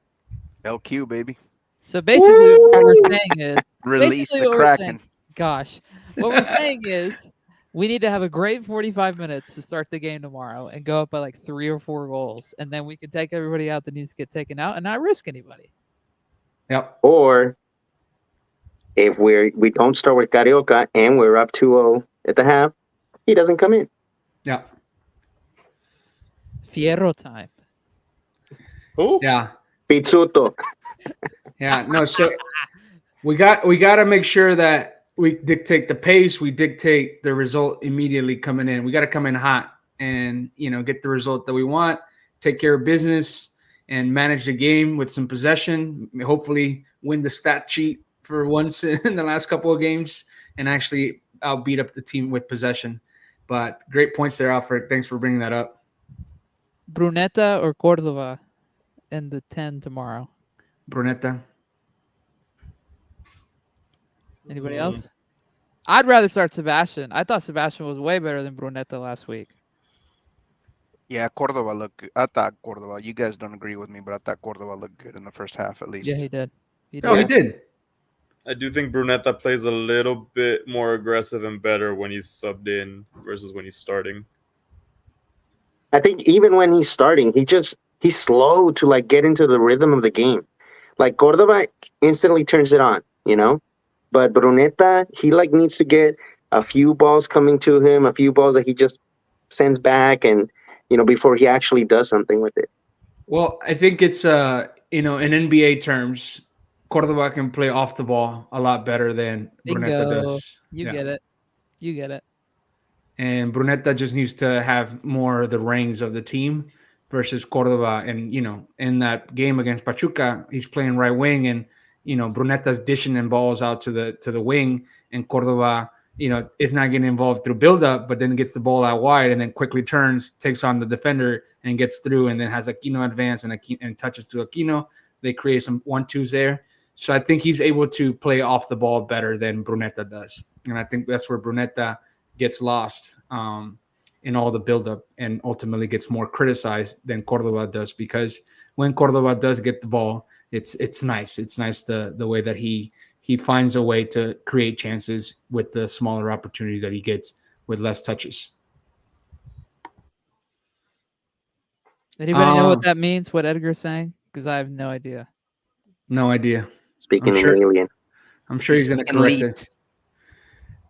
[SPEAKER 5] LQ baby.
[SPEAKER 1] So basically, what we're saying is
[SPEAKER 5] release the Kraken.
[SPEAKER 1] Gosh, what we're saying is we need to have a great 45 minutes to start the game tomorrow and go up by like 3 or 4 goals, and then we can take everybody out that needs to get taken out and not risk anybody.
[SPEAKER 2] Yep.
[SPEAKER 6] Or if we don't start with Carioca and we're up 2-0 at the half, he doesn't come in.
[SPEAKER 2] Yeah.
[SPEAKER 1] Fierro time.
[SPEAKER 3] Oh.
[SPEAKER 2] Yeah.
[SPEAKER 6] Pizzuto.
[SPEAKER 2] Yeah. No. So we got to make sure that we dictate the pace. We dictate the result immediately coming in. We got to come in hot and, get the result that we want, take care of business and manage the game with some possession, hopefully win the stat sheet for once in the last couple of games and actually beat up the team with possession. But great points there, Alfred. Thanks for bringing that up.
[SPEAKER 1] Brunetta or Cordova in the 10 tomorrow?
[SPEAKER 2] Brunetta.
[SPEAKER 1] Anybody
[SPEAKER 3] Mm.
[SPEAKER 1] else? I'd rather start Sebastian. I thought Sebastian was way better than Brunetta last week.
[SPEAKER 5] Yeah, Cordova looked good. I thought Cordova. You guys don't agree with me, but I thought Cordova looked good in the first half at least.
[SPEAKER 1] Yeah, he did. He
[SPEAKER 2] Oh, he
[SPEAKER 1] did.
[SPEAKER 2] did.
[SPEAKER 3] I do think Brunetta plays a little bit more aggressive and better when he's subbed in versus when he's starting.
[SPEAKER 6] I think even when he's starting, he's slow to like get into the rhythm of the game. Like Cordova instantly turns it on, you know? But Brunetta, he like needs to get a few balls coming to him, a few balls that he just sends back and before he actually does something with it.
[SPEAKER 2] Well, I think it's in NBA terms, Cordova can play off the ball a lot better than Brunetta
[SPEAKER 1] Bingo.
[SPEAKER 2] does.
[SPEAKER 1] You get it. You get it.
[SPEAKER 2] And Brunetta just needs to have more of the reins of the team versus Cordova. And in that game against Pachuca, he's playing right wing, and Brunetta's dishing in balls out to the wing, and Cordova, is not getting involved through buildup, but then gets the ball out wide and then quickly turns, takes on the defender, and gets through, and then has Aquino advance and touches to Aquino. They create some 1-2s there. So I think he's able to play off the ball better than Brunetta does, and I think that's where Brunetta gets lost in all the buildup and ultimately gets more criticized than Cordova does, because when Cordova does get the ball, it's nice. It's nice the way that he finds a way to create chances with the smaller opportunities that he gets with less touches.
[SPEAKER 1] Anybody know what that means? What Edgar's saying? Because I have no idea.
[SPEAKER 2] No idea.
[SPEAKER 6] Speaking
[SPEAKER 2] I'm sure,
[SPEAKER 6] in alien.
[SPEAKER 2] I'm sure he's going to correct it.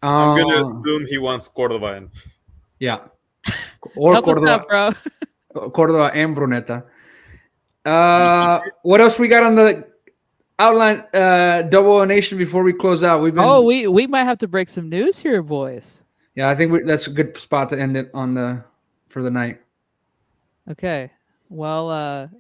[SPEAKER 3] I'm going to assume he wants Cordova in.
[SPEAKER 2] Yeah. Or
[SPEAKER 1] Help
[SPEAKER 2] Cordova,
[SPEAKER 1] us out, bro.
[SPEAKER 2] Cordova and Brunetta. What else we got on the outline? Double nation before we close out.
[SPEAKER 1] We might have to break some news here, boys.
[SPEAKER 2] Yeah, I think that's a good spot to end it for the night.
[SPEAKER 1] Okay. Well,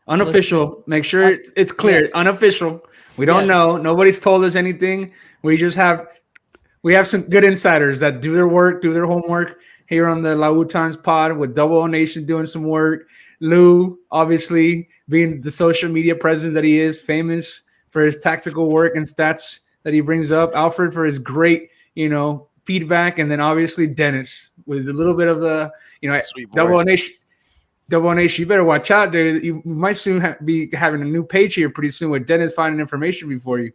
[SPEAKER 2] unofficial. Make sure it's clear.
[SPEAKER 1] Yes.
[SPEAKER 2] Unofficial. We don't
[SPEAKER 1] Yes.
[SPEAKER 2] know. Nobody's told us anything. We have some good insiders that do their work, do their homework here on the La Times pod, with Double Nation doing some work. Lou, obviously, being the social media presence that he is, famous for his tactical work and stats that he brings up. Alfred for his great, feedback. And then obviously Dennis with a little bit of the,
[SPEAKER 5] Sweet
[SPEAKER 2] Double
[SPEAKER 5] voice.
[SPEAKER 2] Nation. Double Nation, you better watch out, dude. You might soon be having a new page here pretty soon with Dennis finding information before you.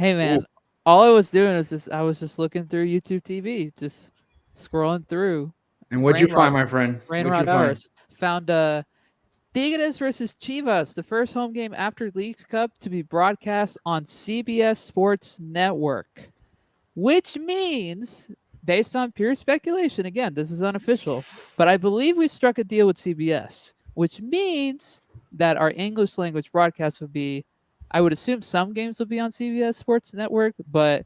[SPEAKER 1] hey, man. All I was doing is I was just looking through YouTube TV, just scrolling through.
[SPEAKER 2] And what'd you find, my friend?
[SPEAKER 1] Rainrod hours. Found Tigres versus Chivas, the first home game after Leagues Cup to be broadcast on CBS Sports Network, which means, based on pure speculation, again, this is unofficial, but I believe we struck a deal with CBS, which means that our English language broadcast would be, I would assume some games will be on CBS Sports Network, but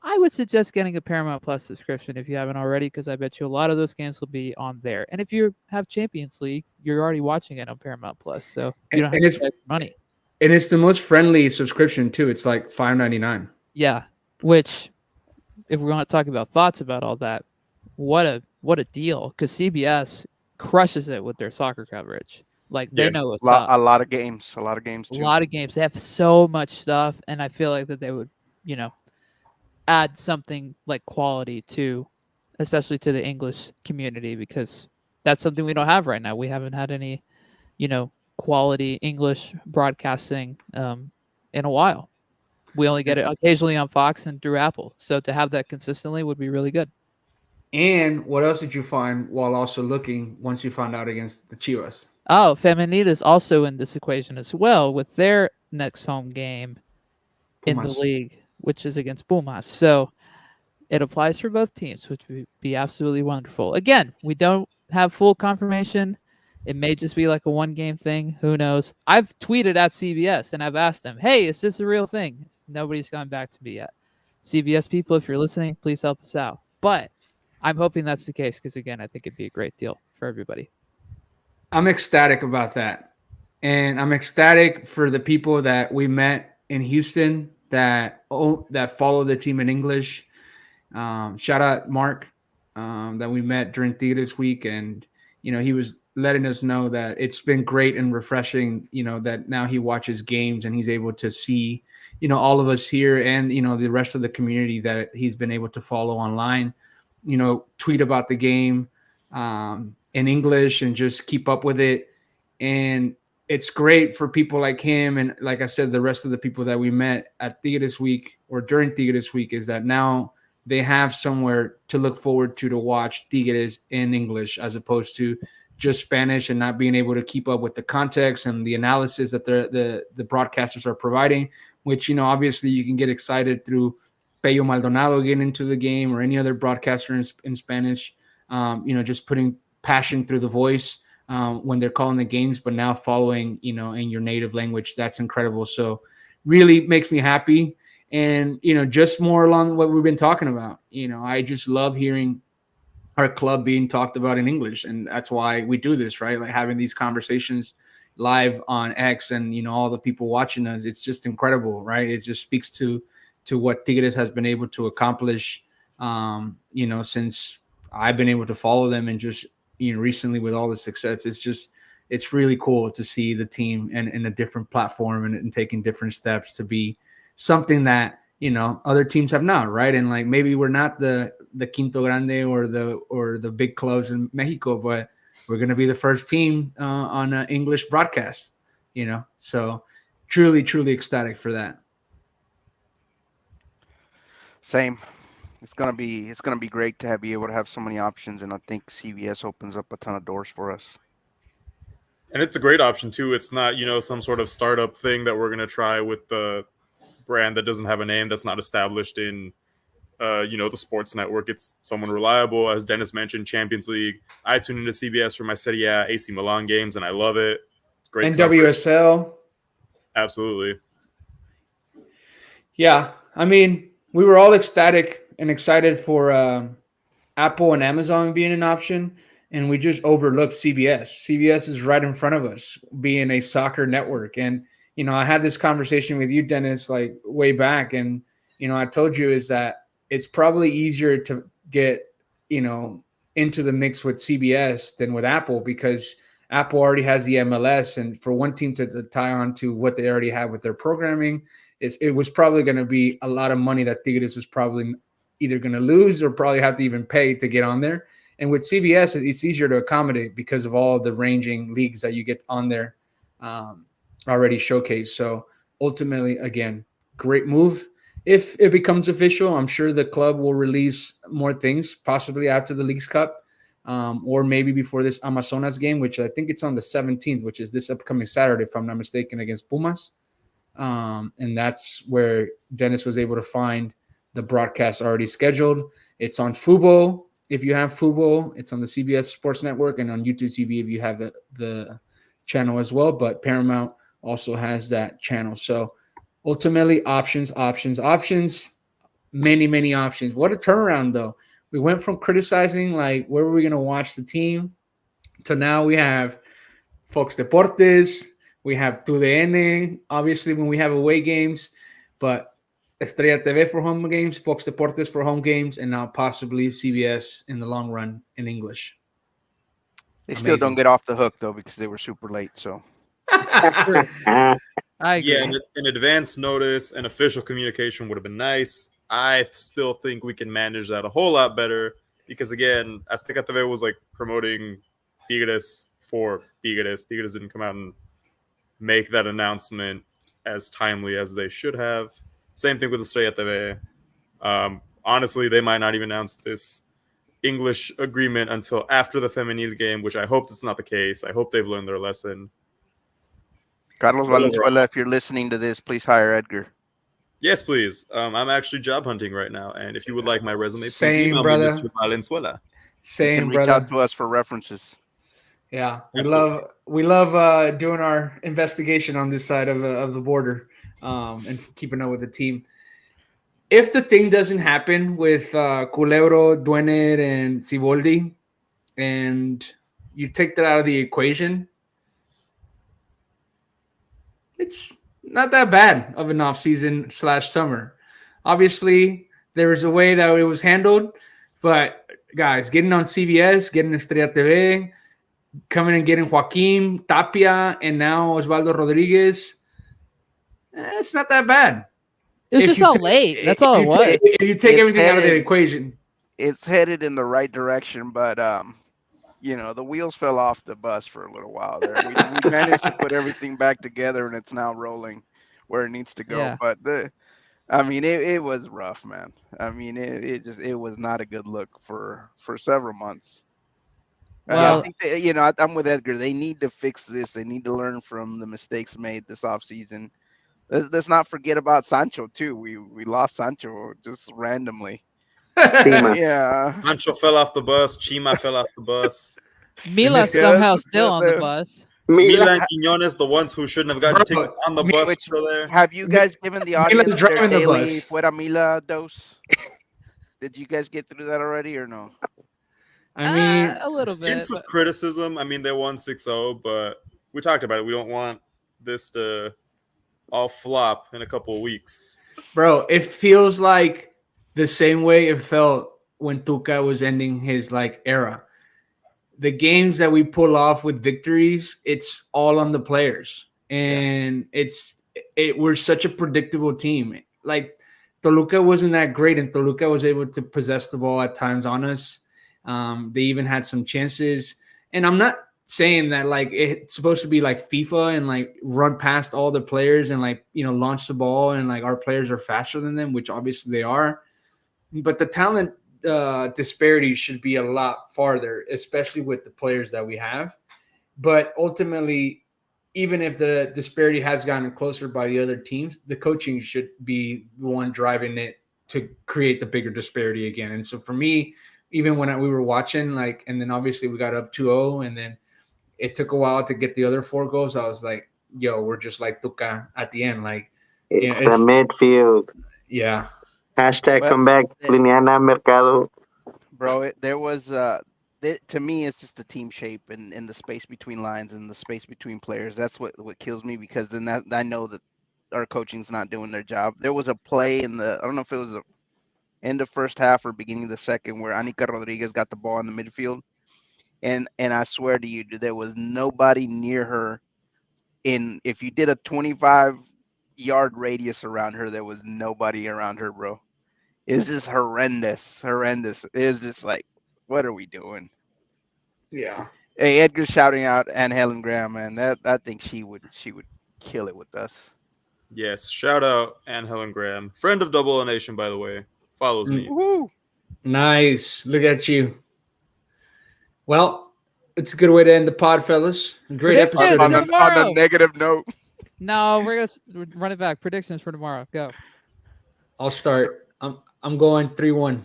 [SPEAKER 1] I would suggest getting a Paramount Plus subscription if you haven't already, because I bet you a lot of those games will be on there. And if you have Champions League, you're already watching it on Paramount Plus, so you don't have to pay money.
[SPEAKER 2] And it's the most friendly subscription too. It's like $5.99.
[SPEAKER 1] Yeah, which, if we want to talk about thoughts about all that, what a deal, because CBS crushes it with their soccer coverage. Like, they know what's up.
[SPEAKER 5] A lot of games too.
[SPEAKER 1] A lot of games. They have so much stuff, and I feel like that they would, add something like quality to, especially to the English community, because that's something we don't have right now. We haven't had any, quality English broadcasting in a while. We only get it occasionally on Fox and through Apple. So to have that consistently would be really good.
[SPEAKER 2] And what else did you find while also looking once you found out against the Chivas?
[SPEAKER 1] Oh, Femenil is also in this equation as well with their next home game in the league, which is against Pumas. So it applies for both teams, which would be absolutely wonderful. Again, we don't have full confirmation. It may just be like a one-game thing. Who knows? I've tweeted at CBS, and I've asked them, hey, is this a real thing? Nobody's gone back to me yet. CBS people, if you're listening, please help us out. But I'm hoping that's the case because, again, I think it'd be a great deal for everybody.
[SPEAKER 2] I'm ecstatic about that. And I'm ecstatic for the people that we met in Houston that follow the team in English. Shout out Mark that we met during Tigres week. And, he was letting us know that it's been great and refreshing, that now he watches games and he's able to see, all of us here and, the rest of the community that he's been able to follow online, tweet about the game in English and just keep up with it. And it's great for people like him. And like I said, the rest of the people that we met at Tigres Week or during Tigres Week is that now they have somewhere to look forward to watch Tigres in English as opposed to just Spanish and not being able to keep up with the context and the analysis that the broadcasters are providing, which, obviously you can get excited through Pello Maldonado getting into the game or any other broadcaster in Spanish, just putting passion through the voice when they're calling the games, but now following, in your native language. That's incredible. So really makes me happy. And, just more along what we've been talking about, I just love hearing our club being talked about in English. And that's why we do this, right? Like having these conversations live on X and, all the people watching us, it's just incredible, right? It just speaks to what Tigres has been able to accomplish, since I've been able to follow them and just, recently with all the success. It's really cool to see the team in a different platform and taking different steps to be something that, other teams have not, right? And like maybe we're not the Quinto Grande or the big clubs in Mexico, but we're going to be the first team on an English broadcast, so truly, truly ecstatic for that.
[SPEAKER 5] Same. It's gonna be great to be able to have so many options, and I think CBS opens up a ton of doors for us.
[SPEAKER 3] And it's a great option too. It's not, some sort of startup thing that we're going to try with the brand that doesn't have a name, that's not established in the sports network. It's someone reliable. As Dennis mentioned, Champions League. I tune into CBS for my Serie A, AC Milan games, and I love it. It's great.
[SPEAKER 2] And WSL.
[SPEAKER 3] Absolutely.
[SPEAKER 2] Yeah. I mean, we were all ecstatic and excited for Apple and Amazon being an option, and we just overlooked CBS. CBS is right in front of us, being a soccer network. And, I had this conversation with you, Dennis, like way back, and, I told you is that it's probably easier to get, into the mix with CBS than with Apple because Apple already has the MLS, and for one team to tie on to what they already have with their programming, it was probably going to be a lot of money that Tigres was probably either going to lose or probably have to even pay to get on there. And with CBS, it's easier to accommodate because of all the ranging leagues that you get on there already showcased. So ultimately, again, great move. If it becomes official, I'm sure the club will release more things, possibly after the Leagues Cup or maybe before this Amazonas game, which I think it's on the 17th, which is this upcoming Saturday, if I'm not mistaken, against Pumas. And that's where Dennis was able to find the broadcast already scheduled. It's on Fubo. If you have Fubo, it's on the CBS Sports Network and on YouTube TV if you have the channel as well. But Paramount also has that channel. So ultimately, options, many, many options. What a turnaround, though. We went from criticizing, like, where were we going to watch the team, to now we have Fox Deportes, we have TUDN, obviously, when we have away games, but Estrella TV for home games, Fox Deportes for home games, and now possibly CBS in the long run in English.
[SPEAKER 5] They still don't get off the hook, though, because they were super late, so.
[SPEAKER 1] I agree.
[SPEAKER 3] Yeah, an advance notice and official communication would have been nice. I still think we can manage that a whole lot better because, again, Azteca TV was like promoting Tigres for Tigres. Tigres didn't come out and make that announcement as timely as they should have. Same thing with Estrella TV. Honestly, they might not even announce this English agreement until after the Femenil game, which I hope that's not the case. I hope they've learned their lesson.
[SPEAKER 5] Carlos Valenzuela, if you're listening to this, please hire Edgar.
[SPEAKER 3] Yes, please. I'm actually job hunting right now, and if you would like my resume,
[SPEAKER 2] Same,
[SPEAKER 3] email
[SPEAKER 2] brother.
[SPEAKER 3] me, Mr. Valenzuela.
[SPEAKER 2] Same,
[SPEAKER 5] You can reach
[SPEAKER 2] brother.
[SPEAKER 5] out to us for references.
[SPEAKER 2] Yeah,
[SPEAKER 3] Absolutely.
[SPEAKER 2] we love doing our investigation on this side of the border and keeping up with the team. If the thing doesn't happen with Culebro, Duener, and Siboldi, and you take that out of the equation, it's not that bad of an off-season / summer. Obviously, there was a way that it was handled, but guys, getting on CBS, getting Estrella TV, coming and getting Joaquin, Tapia, and now Osvaldo Rodriguez. It's not that bad.
[SPEAKER 1] It was
[SPEAKER 2] If
[SPEAKER 1] just
[SPEAKER 2] you
[SPEAKER 1] all
[SPEAKER 2] take-
[SPEAKER 1] late. That's all it
[SPEAKER 2] you take-
[SPEAKER 1] was.
[SPEAKER 2] If you take
[SPEAKER 5] It's
[SPEAKER 2] everything out of the
[SPEAKER 5] headed-
[SPEAKER 2] equation.
[SPEAKER 5] It's headed in the right direction, but the wheels fell off the bus for a little while there. We managed to put everything back together, and it's now rolling where it needs to go.
[SPEAKER 1] Yeah.
[SPEAKER 5] But it was rough, man. I mean, it was not a good look for several months.
[SPEAKER 1] Well,
[SPEAKER 5] I think I'm with Edgar. They need to fix this. They need to learn from the mistakes made this offseason. Let's not forget about Sancho too. We lost Sancho just randomly.
[SPEAKER 6] Chima.
[SPEAKER 5] Yeah.
[SPEAKER 3] Sancho fell off the bus. Chima fell off the bus.
[SPEAKER 1] Mila's
[SPEAKER 5] Yes,
[SPEAKER 1] somehow still on the
[SPEAKER 5] the-
[SPEAKER 1] bus.
[SPEAKER 3] Mila
[SPEAKER 6] Mila,
[SPEAKER 3] and Quiñones, the ones who shouldn't have gotten
[SPEAKER 2] Bro,
[SPEAKER 3] tickets on the bus,
[SPEAKER 5] which-
[SPEAKER 3] still there.
[SPEAKER 5] Have you guys given the
[SPEAKER 2] Mila's
[SPEAKER 5] audience their
[SPEAKER 2] driving the
[SPEAKER 5] daily
[SPEAKER 2] bus.
[SPEAKER 5] Fuera Mila dose? Did you guys get through that already or no?
[SPEAKER 2] I mean,
[SPEAKER 1] A little bit.
[SPEAKER 3] Hints of
[SPEAKER 1] but-
[SPEAKER 3] criticism. I mean, they won 6-0, but we talked about it. We don't want this to all flop in a couple of weeks.
[SPEAKER 2] bro, it feels like the same way it felt when Tuca was ending his era. The games that we pull off with victories, it's all on the players, and we're such a predictable team. Like Toluca wasn't that great, and Toluca was able to possess the ball at times on us. They even had some chances, and I'm not saying that it's supposed to be like FIFA and run past all the players and launch the ball and our players are faster than them, which obviously they are. But the talent disparity should be a lot farther, especially with the players that we have. But ultimately, even if the disparity has gotten closer by the other teams, the coaching should be the one driving it to create the bigger disparity again. And so for me, even when we were watching, and then obviously we got up 2-0, and then it took a while to get the other 4 goals. I was like, yo, we're just like Tuca at the end.
[SPEAKER 6] it's the midfield.
[SPEAKER 2] Yeah.
[SPEAKER 6] Hashtag
[SPEAKER 5] Well,
[SPEAKER 6] comeback, Liliana Mercado.
[SPEAKER 5] Bro, there was to me it's just the team shape and the space between lines and the space between players. That's what kills me, because then I know that our coaching's not doing their job. There was a play I don't know if it was the end of first half or beginning of the second, where Anika Rodriguez got the ball in the midfield, and I swear to you, there was nobody near her. If you did a 25-yard radius around her, there was nobody around her, bro. It's just horrendous. It's just like, what are we doing?
[SPEAKER 2] Yeah.
[SPEAKER 5] Hey, Edgar's shouting out Anne Helen Graham, man. I think she would kill it with us.
[SPEAKER 3] Yes, shout out Anne Helen Graham, friend of Double A Nation, by the way. Follows me.
[SPEAKER 5] Woo!
[SPEAKER 2] Nice. Look at you. Well, it's a good way to end the pod, fellas. Great
[SPEAKER 1] Predictions
[SPEAKER 2] episode.
[SPEAKER 1] for tomorrow.
[SPEAKER 5] On a negative note.
[SPEAKER 1] No, we're gonna run it back. Predictions for tomorrow. Go.
[SPEAKER 2] I'll start. I'm going 3-1.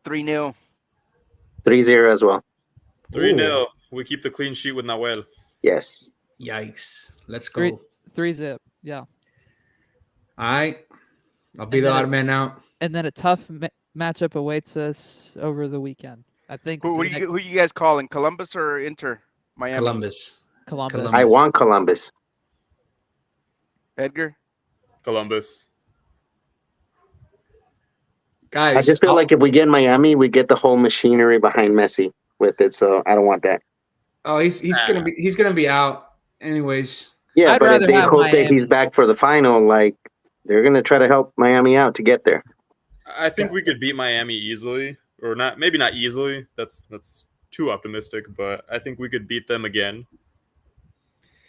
[SPEAKER 5] 3-0.
[SPEAKER 6] 3-0 as well.
[SPEAKER 3] 3-0. We keep the clean sheet with Nahuel.
[SPEAKER 6] Yes.
[SPEAKER 2] Yikes. Let's go.
[SPEAKER 1] 3-0. Yeah.
[SPEAKER 2] All right. I'll be
[SPEAKER 1] And
[SPEAKER 2] the
[SPEAKER 1] then
[SPEAKER 2] odd man out.
[SPEAKER 1] And then a tough matchup awaits us over the weekend. I think.
[SPEAKER 5] Who you guys calling? Columbus or Inter? Miami.
[SPEAKER 2] Columbus.
[SPEAKER 1] Columbus.
[SPEAKER 6] I want Columbus.
[SPEAKER 5] Edgar.
[SPEAKER 3] Columbus.
[SPEAKER 2] Guys,
[SPEAKER 6] I just feel like if we get Miami, we get the whole machinery behind Messi with it. So I don't want that.
[SPEAKER 2] oh, he's gonna be out anyways.
[SPEAKER 6] Yeah,
[SPEAKER 1] I'd
[SPEAKER 6] but
[SPEAKER 1] rather
[SPEAKER 6] if they
[SPEAKER 1] have
[SPEAKER 6] hope that
[SPEAKER 1] Miami.
[SPEAKER 6] he's back for the final, they're gonna try to help Miami out to get there.
[SPEAKER 3] I think we could beat Miami easily, or not. Maybe not easily. That's too optimistic, but I think we could beat them again.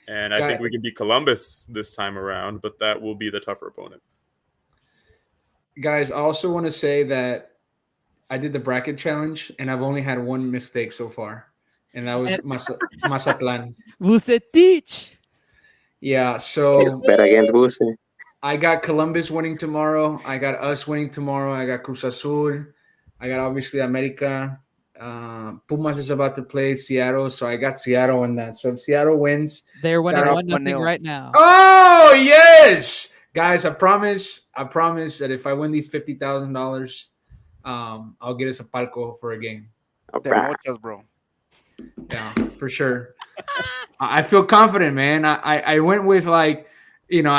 [SPEAKER 3] And I think we can beat Columbus this time around, but that will be the tougher opponent.
[SPEAKER 2] Guys, I also want to say that I did the bracket challenge, and I've only had one mistake so far, and that was Mazatlan.
[SPEAKER 1] Vucetich.
[SPEAKER 2] Yeah, so
[SPEAKER 6] Bet against Buse.
[SPEAKER 2] I got Columbus winning tomorrow. I got us winning tomorrow. I got Cruz Azul. I got obviously America. Pumas is about to play Seattle, so I got Seattle in that. So if Seattle wins,
[SPEAKER 1] They're winning
[SPEAKER 2] Got
[SPEAKER 1] 1-0
[SPEAKER 5] 1-0.
[SPEAKER 1] right now.
[SPEAKER 2] oh yes, guys! I promise that if I win these $50,000, I'll get us a palco for a game.
[SPEAKER 6] All
[SPEAKER 5] Te
[SPEAKER 6] right.
[SPEAKER 5] mochas, bro.
[SPEAKER 2] Yeah, for sure. I feel confident, man. I went with I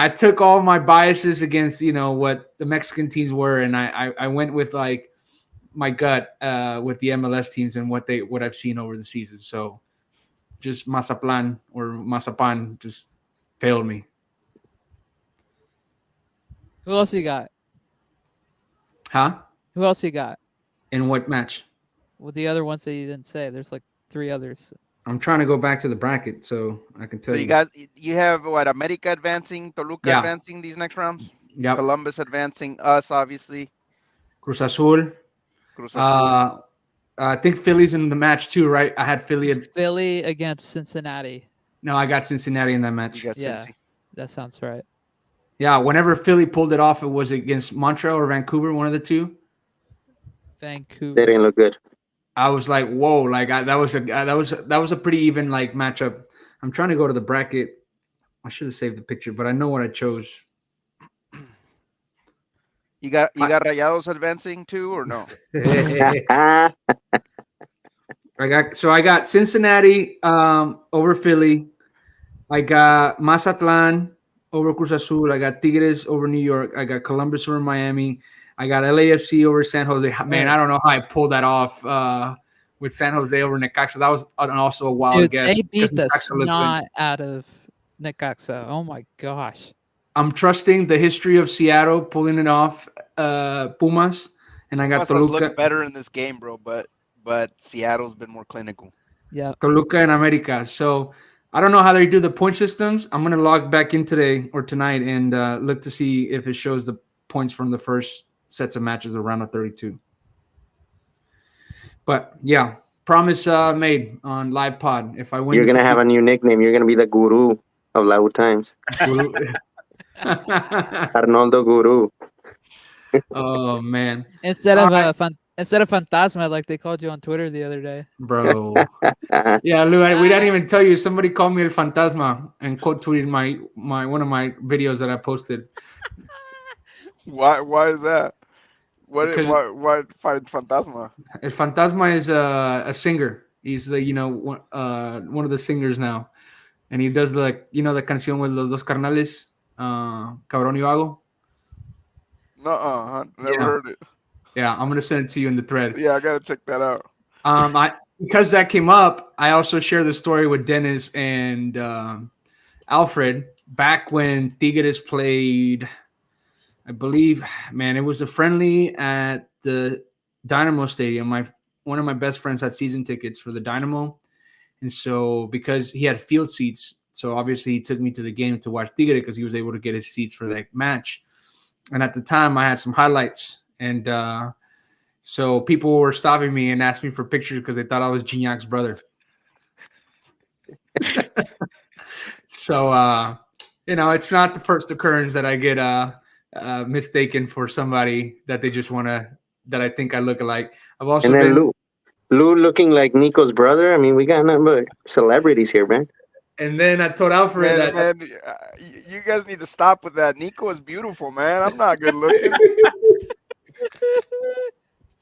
[SPEAKER 2] took all my biases against what the Mexican teams were, and I went with my gut with the MLS teams and what I've seen over the season. So just Mazapan just failed me.
[SPEAKER 1] Who else you got?
[SPEAKER 2] Huh?
[SPEAKER 1] Who else you got?
[SPEAKER 2] In what match?
[SPEAKER 1] With the other ones that you didn't say, there's like 3 others.
[SPEAKER 2] I'm trying to go back to the bracket so I can tell
[SPEAKER 5] So
[SPEAKER 2] you.
[SPEAKER 5] you guys, you have what? America advancing, Toluca
[SPEAKER 2] Yeah.
[SPEAKER 5] advancing these next rounds.
[SPEAKER 2] Yep.
[SPEAKER 5] Columbus advancing, us obviously.
[SPEAKER 2] Cruz Azul.
[SPEAKER 5] Cruz Azul.
[SPEAKER 2] I think Philly's in the match too, right? I had Philly.
[SPEAKER 1] Philly against Cincinnati.
[SPEAKER 2] No, I got Cincinnati in that match.
[SPEAKER 5] You got
[SPEAKER 1] Yeah.
[SPEAKER 5] Cincy.
[SPEAKER 1] That sounds right.
[SPEAKER 2] Yeah, whenever Philly pulled it off, it was against Montreal or Vancouver, one of the two.
[SPEAKER 1] Vancouver.
[SPEAKER 6] They didn't look good.
[SPEAKER 2] I was like, whoa, like that was a pretty even like matchup. I'm trying to go to the bracket. I should have saved the picture, but I know what I chose.
[SPEAKER 5] You got Rayados advancing too, or no?
[SPEAKER 2] I got Cincinnati over Philly. I got Mazatlán over Cruz Azul. I got Tigres over New York. I got Columbus over Miami. I got LAFC over San Jose. Man, I don't know how I pulled that off with San Jose over Necaxa. That was also a wild
[SPEAKER 1] Dude,
[SPEAKER 2] guess.
[SPEAKER 1] they beat the
[SPEAKER 2] Necaxa looked good.
[SPEAKER 1] snot out of Necaxa. Oh my gosh.
[SPEAKER 2] I'm trusting the history of Seattle pulling it off. Pumas, and I got
[SPEAKER 5] Pumas has
[SPEAKER 2] Toluca.
[SPEAKER 5] looked better in this game, bro, but Seattle's been more clinical.
[SPEAKER 1] Yeah.
[SPEAKER 2] Toluca and America. So I don't know how they do the point systems. I'm gonna log back in today or tonight and look to see if it shows the points from the first sets of matches around the 32. But yeah, promise made on live pod. If I win,
[SPEAKER 6] You're gonna have a new nickname. You're gonna be the guru of Lau Times. Arnoldo Guru.
[SPEAKER 2] Oh man!
[SPEAKER 1] Instead of Fantasma, like they called you on Twitter the other day.
[SPEAKER 2] Bro. Yeah, Lou, we didn't even tell you. Somebody called me El Fantasma and quote tweeted my one of my videos that I posted.
[SPEAKER 5] Why is that?
[SPEAKER 2] Because
[SPEAKER 5] Why find Fantasma?
[SPEAKER 2] El Fantasma is a singer. He's the one of the singers now, and he does the the canción with los dos carnales, Cabrón y Vago.
[SPEAKER 5] Never heard it.
[SPEAKER 2] Yeah, I'm gonna send it to you in the thread.
[SPEAKER 5] Yeah, I gotta check that out.
[SPEAKER 2] Because that came up, I also share the story with Dennis and Alfred back when Tigres played. I believe, man, it was a friendly at the Dynamo Stadium. One of my best friends had season tickets for the Dynamo, and so because he had field seats, so obviously he took me to the game to watch Tigres because he was able to get his seats for that match. And at the time, I had some highlights, and so people were stopping me and asking me for pictures because they thought I was Gignac's brother. So, it's not the first occurrence that I get mistaken for somebody that they just want to, that I think I look alike. I've also been
[SPEAKER 6] Lou looking like Nico's brother. I mean, we got nothing but celebrities here, man.
[SPEAKER 2] And then I told Alfred
[SPEAKER 5] man, you guys need to stop with that. Nico is beautiful, man. I'm not good looking.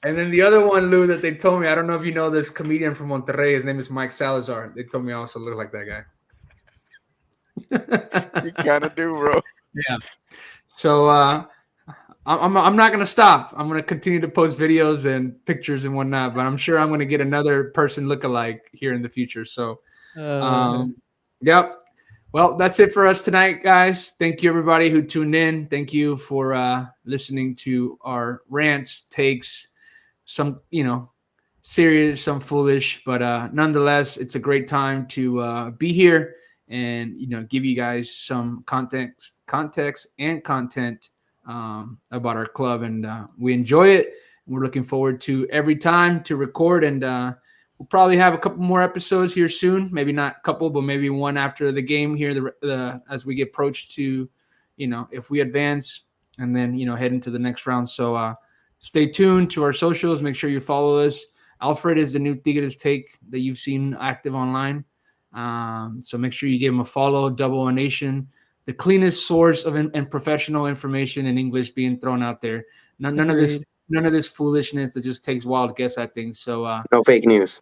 [SPEAKER 2] And then the other one, Lou, that they told me, I don't know if you know this comedian from Monterrey. His name is Mike Salazar. They told me I also look like that
[SPEAKER 5] guy. You kind of do, bro.
[SPEAKER 2] Yeah. So I'm not gonna stop. I'm gonna continue to post videos and pictures and whatnot. But I'm sure I'm gonna get another person look-alike here in the future. So, yep. Well, that's it for us tonight, guys. Thank you, everybody who tuned in. Thank you for listening to our rants, takes, some, serious, some foolish, but nonetheless, it's a great time to be here and, give you guys some context and content about our club. And we enjoy it. We're looking forward to every time to record, and we'll probably have a couple more episodes here soon. Maybe not a couple, but maybe one after the game here. As we get approached to, if we advance, and then head into the next round. So stay tuned to our socials. Make sure you follow us. Alfred is the new Tigres take that you've seen active online. So make sure you give him a follow. Double A Nation, the cleanest source of and professional information in English being thrown out there. None of this foolishness that just takes wild guess at things. So
[SPEAKER 6] no fake news.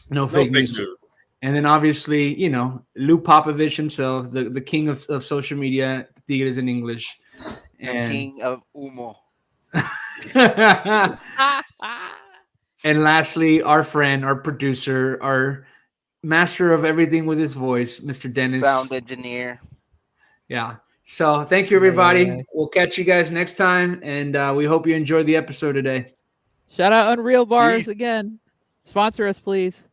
[SPEAKER 2] No fake news. And then obviously, Lou Popovich himself, the king of social media, Tigres in English.
[SPEAKER 5] The king of Humo.
[SPEAKER 2] And lastly, our friend, our producer, our master of everything with his voice, Mr. Dennis.
[SPEAKER 5] Sound engineer.
[SPEAKER 2] Yeah. So thank you,
[SPEAKER 1] Yeah, yeah,
[SPEAKER 2] everybody.
[SPEAKER 1] yeah.
[SPEAKER 2] We'll catch you guys next time, and we hope you enjoyed the episode today.
[SPEAKER 1] Shout out Unreal Bars
[SPEAKER 5] Peace.
[SPEAKER 1] again. Sponsor us, please.